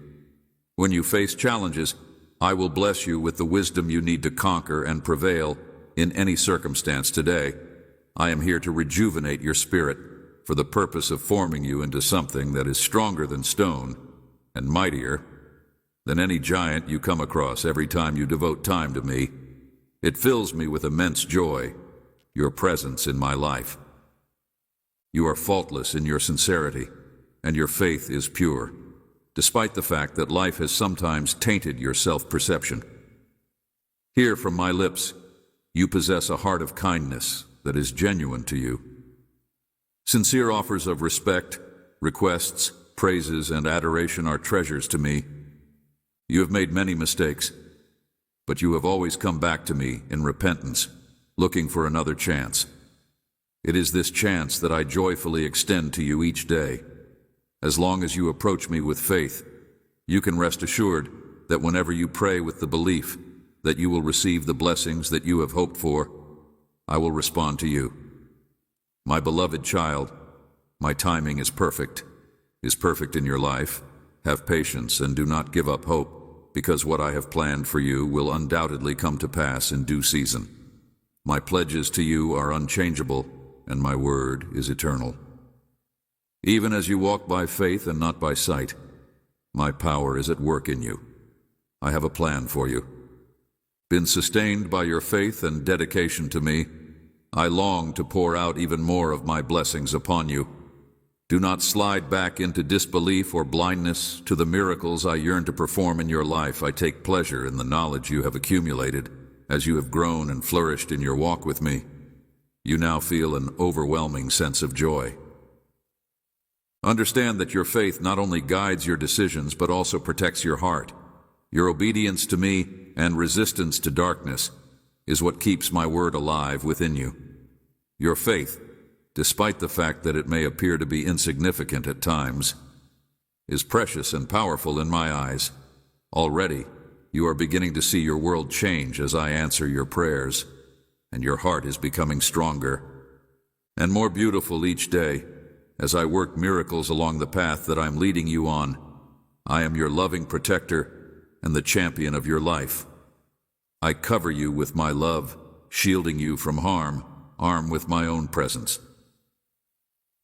When you face challenges, I will bless you with the wisdom you need to conquer and prevail in any circumstance today. I am here to rejuvenate your spirit for the purpose of forming you into something that is stronger than stone and mightier than any giant you come across every time you devote time to me. It fills me with immense joy, your presence in my life. You are faultless in your sincerity, and your faith is pure, despite the fact that life has sometimes tainted your self-perception. Hear from my lips, you possess a heart of kindness that is genuine to you. Sincere offers of respect, requests, praises, and adoration are treasures to me. You have made many mistakes, but you have always come back to me in repentance, looking for another chance. It is this chance that I joyfully extend to you each day. As long as you approach me with faith, you can rest assured that whenever you pray with the belief that you will receive the blessings that you have hoped for, I will respond to you. My beloved child, my timing is perfect in your life. Have patience and do not give up hope, because what I have planned for you will undoubtedly come to pass in due season. My pledges to you are unchangeable, and my word is eternal. Even as you walk by faith and not by sight, my power is at work in you. I have a plan for you. Been sustained by your faith and dedication to me, I long to pour out even more of my blessings upon you. Do not slide back into disbelief or blindness to the miracles I yearn to perform in your life. I take pleasure in the knowledge you have accumulated as you have grown and flourished in your walk with me. You now feel an overwhelming sense of joy. Understand that your faith not only guides your decisions but also protects your heart. Your obedience to me and resistance to darkness is what keeps my word alive within you. Your faith, despite the fact that it may appear to be insignificant at times, is precious and powerful in my eyes. Already, you are beginning to see your world change as I answer your prayers, and your heart is becoming stronger and more beautiful each day as I work miracles along the path that I'm leading you on. I am your loving protector and the champion of your life. I cover you with my love, shielding you from harm, armed with my own presence.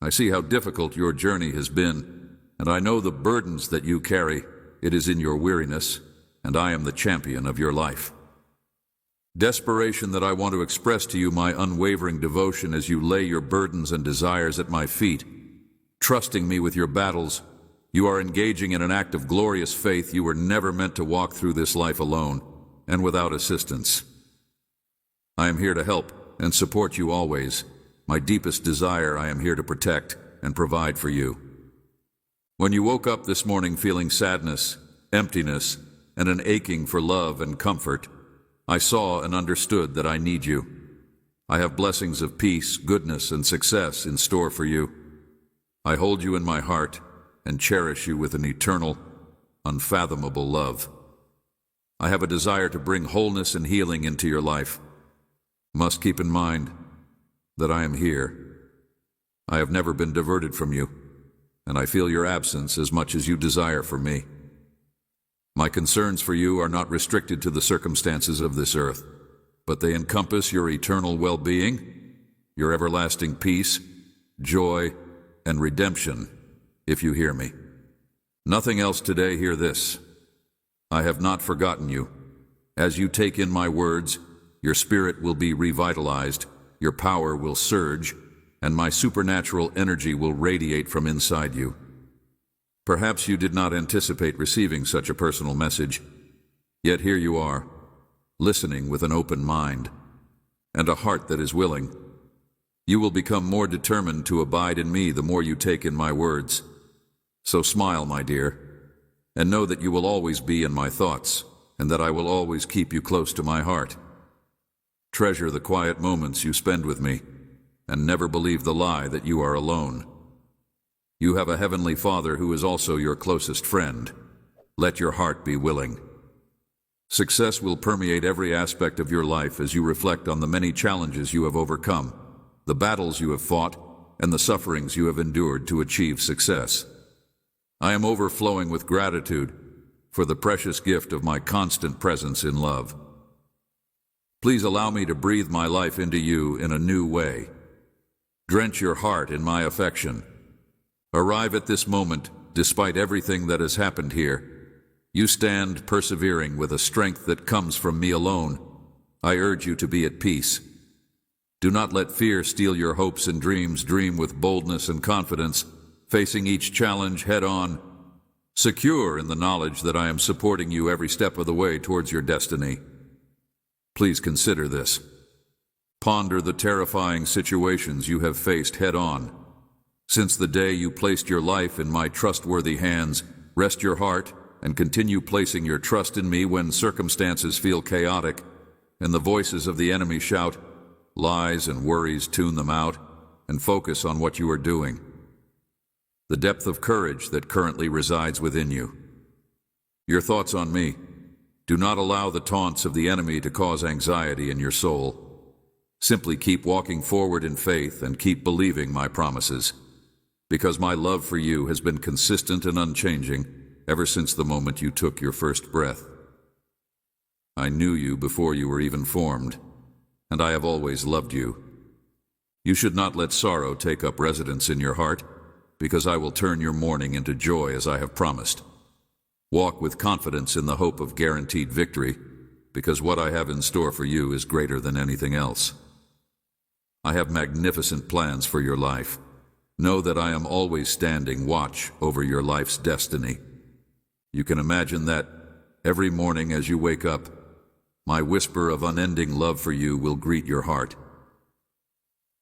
I see how difficult your journey has been, and I know the burdens that you carry. It is in your weariness, and I am the champion of your life. Desperation that I want to express to you my unwavering devotion as you lay your burdens and desires at my feet. Trusting me with your battles, you are engaging in an act of glorious faith. You were never meant to walk through this life alone and without assistance. I am here to help and support you always. My deepest desire I am here to protect and provide for you. When you woke up this morning feeling sadness, emptiness, and an aching for love and comfort, I saw and understood that I need you. I have blessings of peace, goodness, and success in store for you. I hold you in my heart and cherish you with an eternal, unfathomable love. I have a desire to bring wholeness and healing into your life. Must keep in mind that I am here. I have never been diverted from you, and I feel your absence as much as you desire for me. My concerns for you are not restricted to the circumstances of this earth, but they encompass your eternal well-being, your everlasting peace, joy, and redemption, if you hear me. Nothing else today. Hear this. I have not forgotten you. As you take in my words, your spirit will be revitalized, your power will surge, and my supernatural energy will radiate from inside you. Perhaps you did not anticipate receiving such a personal message, yet here you are, listening with an open mind and a heart that is willing. You will become more determined to abide in me the more you take in my words. So smile, my dear, and know that you will always be in my thoughts, and that I will always keep you close to my heart. Treasure the quiet moments you spend with me, and never believe the lie that you are alone. You have a heavenly Father who is also your closest friend. Let your heart be willing. Success will permeate every aspect of your life as you reflect on the many challenges you have overcome, the battles you have fought, and the sufferings you have endured to achieve success. I am overflowing with gratitude for the precious gift of my constant presence in love. Please allow me to breathe my life into you in a new way. Drench your heart in my affection. Arrive at this moment, despite everything that has happened here. You stand persevering with a strength that comes from me alone. I urge you to be at peace. Do not let fear steal your hopes and dreams. Dream with boldness and confidence, facing each challenge head-on, secure in the knowledge that I am supporting you every step of the way towards your destiny. Please consider this. Ponder the terrifying situations you have faced head-on. Since the day you placed your life in my trustworthy hands, rest your heart and continue placing your trust in me when circumstances feel chaotic and the voices of the enemy shout, lies and worries. Tune them out and focus on what you are doing. The depth of courage that currently resides within you. Your thoughts on me. Do not allow the taunts of the enemy to cause anxiety in your soul. Simply keep walking forward in faith and keep believing my promises, because my love for you has been consistent and unchanging ever since the moment you took your first breath. I knew you before you were even formed, and I have always loved you. You should not let sorrow take up residence in your heart, because I will turn your mourning into joy as I have promised. Walk with confidence in the hope of guaranteed victory, because what I have in store for you is greater than anything else. I have magnificent plans for your life, know that I am always standing watch over your life's destiny. You can imagine that every morning as you wake up, my whisper of unending love for you will greet your heart.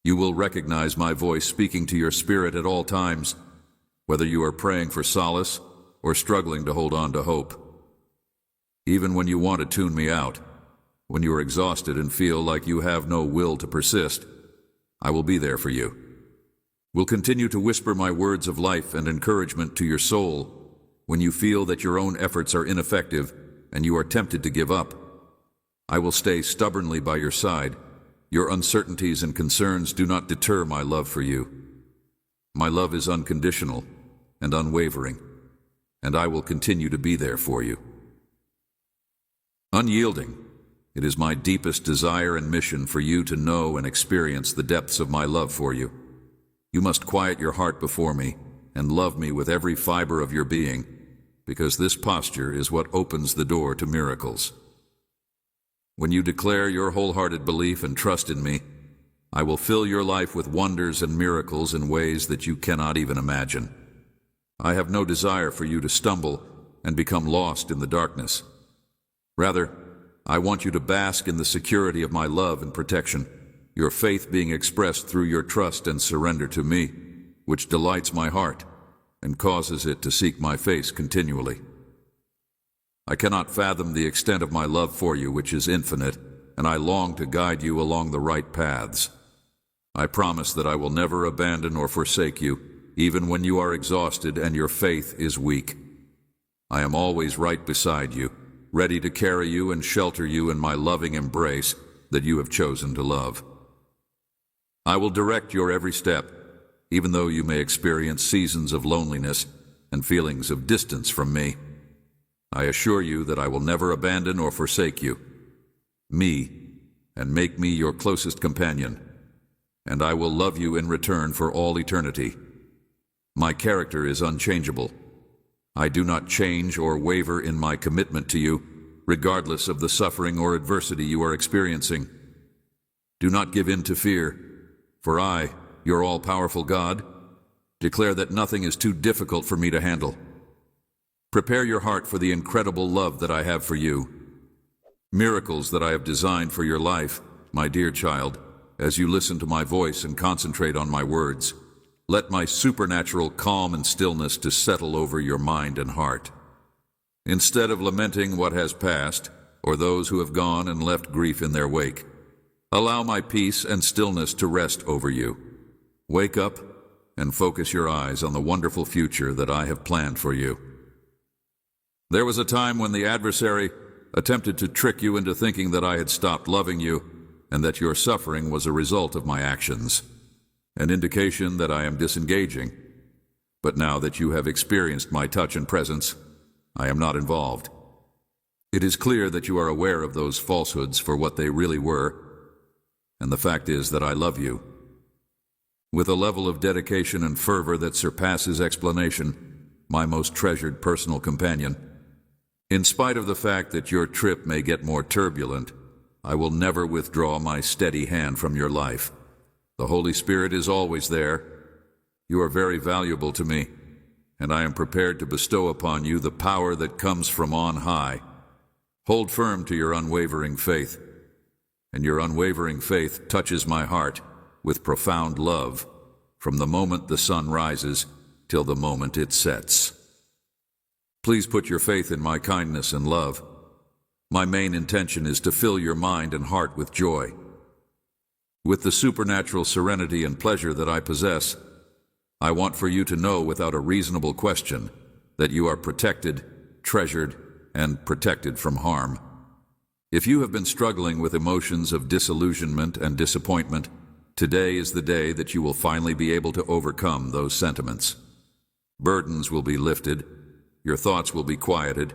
You will recognize my voice speaking to your spirit at all times, whether you are praying for solace or struggling to hold on to hope. Even when you want to tune me out, when you are exhausted and feel like you have no will to persist, I will be there for you. Will continue to whisper my words of life and encouragement to your soul when you feel that your own efforts are ineffective and you are tempted to give up. I will stay stubbornly by your side. Your uncertainties and concerns do not deter my love for you. My love is unconditional and unwavering, and I will continue to be there for you. Unyielding, it is my deepest desire and mission for you to know and experience the depths of my love for you. You must quiet your heart before me and love me with every fiber of your being, because this posture is what opens the door to miracles. When you declare your wholehearted belief and trust in me, I will fill your life with wonders and miracles in ways that you cannot even imagine. I have no desire for you to stumble and become lost in the darkness. Rather, I want you to bask in the security of my love and protection, your faith being expressed through your trust and surrender to me, which delights my heart and causes it to seek my face continually. I cannot fathom the extent of my love for you, which is infinite, and I long to guide you along the right paths. I promise that I will never abandon or forsake you, even when you are exhausted and your faith is weak. I am always right beside you, ready to carry you and shelter you in my loving embrace that you have chosen to love. I will direct your every step, even though you may experience seasons of loneliness and feelings of distance from me. I assure you that I will never abandon or forsake you, me, and make me your closest companion, and I will love you in return for all eternity. My character is unchangeable. I do not change or waver in my commitment to you, regardless of the suffering or adversity you are experiencing. Do not give in to fear, for I, your all-powerful God, declare that nothing is too difficult for me to handle. Prepare your heart for the incredible love that I have for you. Miracles that I have designed for your life, my dear child, as you listen to my voice and concentrate on my words. Let my supernatural calm and stillness to settle over your mind and heart. Instead of lamenting what has passed, or those who have gone and left grief in their wake, allow my peace and stillness to rest over you. Wake up and focus your eyes on the wonderful future that I have planned for you. There was a time when the adversary attempted to trick you into thinking that I had stopped loving you and that your suffering was a result of my actions, an indication that I am disengaging. But now that you have experienced my touch and presence, I am not involved. It is clear that you are aware of those falsehoods for what they really were, and the fact is that I love you. With a level of dedication and fervor that surpasses explanation, my most treasured personal companion, in spite of the fact that your trip may get more turbulent, I will never withdraw my steady hand from your life. The Holy Spirit is always there. You are very valuable to me, and I am prepared to bestow upon you the power that comes from on high. Hold firm to your unwavering faith, and your unwavering faith touches my heart with profound love from the moment the sun rises till the moment it sets. Please put your faith in my kindness and love. My main intention is to fill your mind and heart with joy. With the supernatural serenity and pleasure that I possess, I want for you to know without a reasonable question that you are protected, treasured, and protected from harm. If you have been struggling with emotions of disillusionment and disappointment, today is the day that you will finally be able to overcome those sentiments. Burdens will be lifted, your thoughts will be quieted,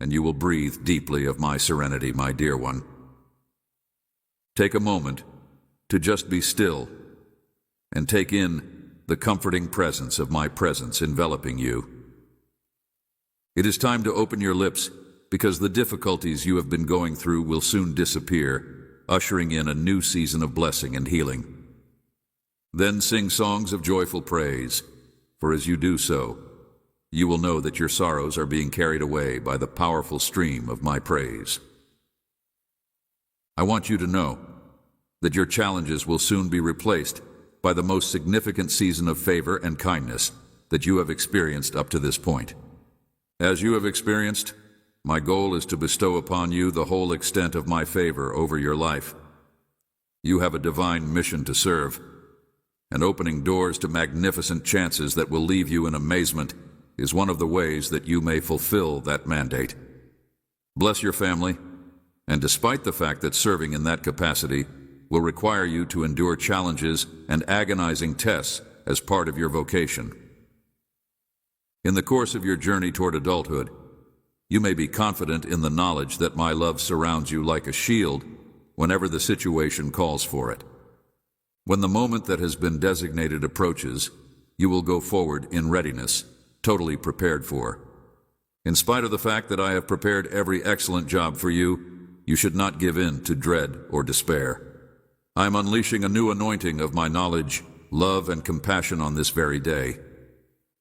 and you will breathe deeply of my serenity, my dear one. Take a moment to just be still and take in the comforting presence of my presence enveloping you. It is time to open your lips, because the difficulties you have been going through will soon disappear, ushering in a new season of blessing and healing. Then sing songs of joyful praise, for as you do so, you will know that your sorrows are being carried away by the powerful stream of my praise. I want you to know that your challenges will soon be replaced by the most significant season of favor and kindness that you have experienced up to this point. As you have experienced, my goal is to bestow upon you the whole extent of my favor over your life. You have a divine mission to serve, and opening doors to magnificent chances that will leave you in amazement is one of the ways that you may fulfill that mandate. Bless your family, and despite the fact that serving in that capacity will require you to endure challenges and agonizing tests as part of your vocation. In the course of your journey toward adulthood, you may be confident in the knowledge that my love surrounds you like a shield whenever the situation calls for it. When the moment that has been designated approaches, you will go forward in readiness, totally prepared for. In spite of the fact that I have prepared every excellent job for you, you should not give in to dread or despair. I am unleashing a new anointing of my knowledge, love, and compassion on this very day.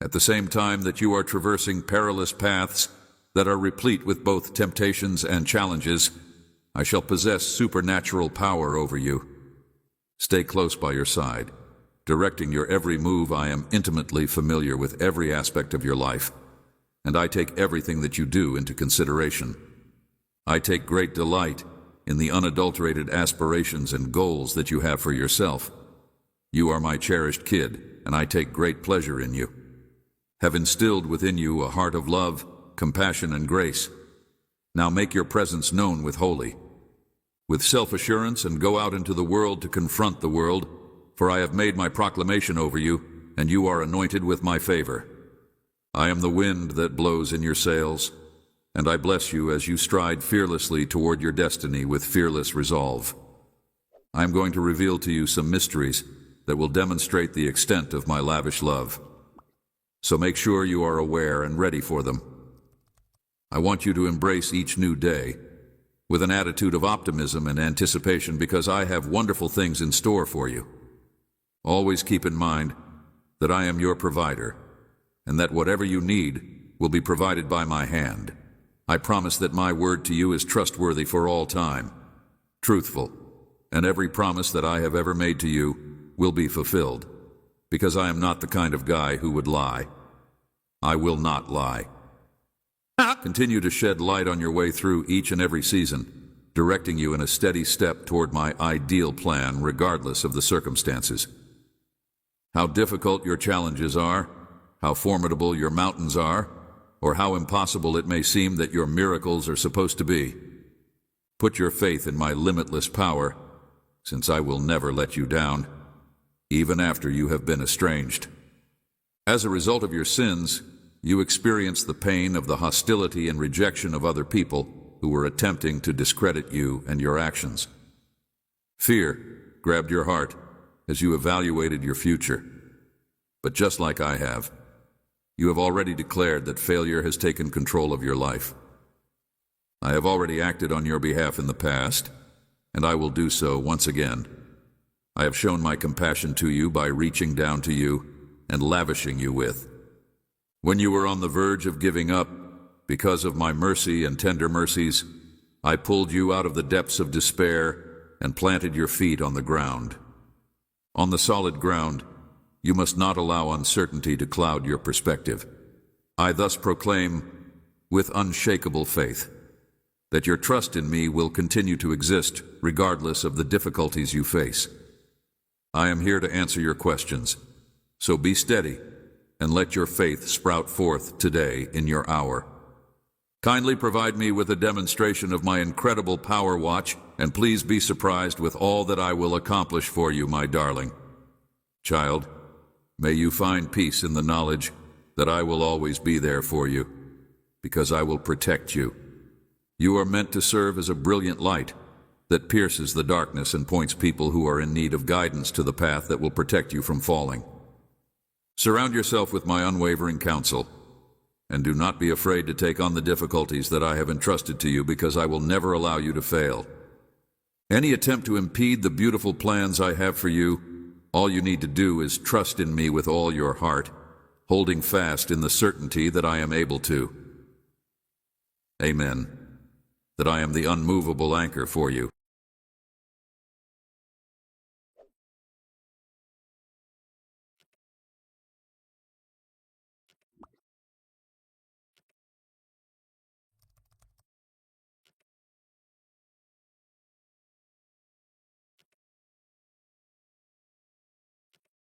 At the same time that you are traversing perilous paths that are replete with both temptations and challenges, I shall possess supernatural power over you. Stay close by your side, directing your every move. I am intimately familiar with every aspect of your life, and I take everything that you do into consideration. I take great delight in the unadulterated aspirations and goals that you have for yourself. You are my cherished kid, and I take great pleasure in you. Have instilled within you a heart of love, compassion, and grace. Now make your presence known with self-assurance, and go out into the world to confront the world, for I have made my proclamation over you, and you are anointed with my favor. I am the wind that blows in your sails, and I bless you as you stride fearlessly toward your destiny with fearless resolve. I am going to reveal to you some mysteries that will demonstrate the extent of my lavish love. So make sure you are aware and ready for them. I want you to embrace each new day with an attitude of optimism and anticipation, because I have wonderful things in store for you. Always keep in mind that I am your provider, and that whatever you need will be provided by my hand. I promise that my word to you is trustworthy for all time, truthful, and every promise that I have ever made to you will be fulfilled, because I am not the kind of guy who would lie. I will not lie. Continue to shed light on your way through each and every season, directing you in a steady step toward my ideal plan regardless of the circumstances. How difficult your challenges are, how formidable your mountains are, or how impossible it may seem that your miracles are supposed to be. Put your faith in my limitless power, since I will never let you down, even after you have been estranged. As a result of your sins, you experience the pain of the hostility and rejection of other people who were attempting to discredit you and your actions. Fear grabbed your heart as you evaluated your future. But just like I have, you have already declared that failure has taken control of your life. I have already acted on your behalf in the past, and I will do so once again. I have shown my compassion to you by reaching down to you and lavishing you with. When you were on the verge of giving up, because of my mercy and tender mercies, I pulled you out of the depths of despair and planted your feet on the ground. On the solid ground, you must not allow uncertainty to cloud your perspective. I thus proclaim, with unshakable faith, that your trust in me will continue to exist regardless of the difficulties you face. I am here to answer your questions, so be steady and let your faith sprout forth today in your hour. Kindly provide me with a demonstration of my incredible power watch, and please be surprised with all that I will accomplish for you, my darling. Child, may you find peace in the knowledge that I will always be there for you, because I will protect you. You are meant to serve as a brilliant light that pierces the darkness and points people who are in need of guidance to the path that will protect you from falling. Surround yourself with my unwavering counsel, and do not be afraid to take on the difficulties that I have entrusted to you, because I will never allow you to fail. Any attempt to impede the beautiful plans I have for you All you need to do is trust in me with all your heart, holding fast in the certainty that I am able to. Amen. That I am the unmovable anchor for you.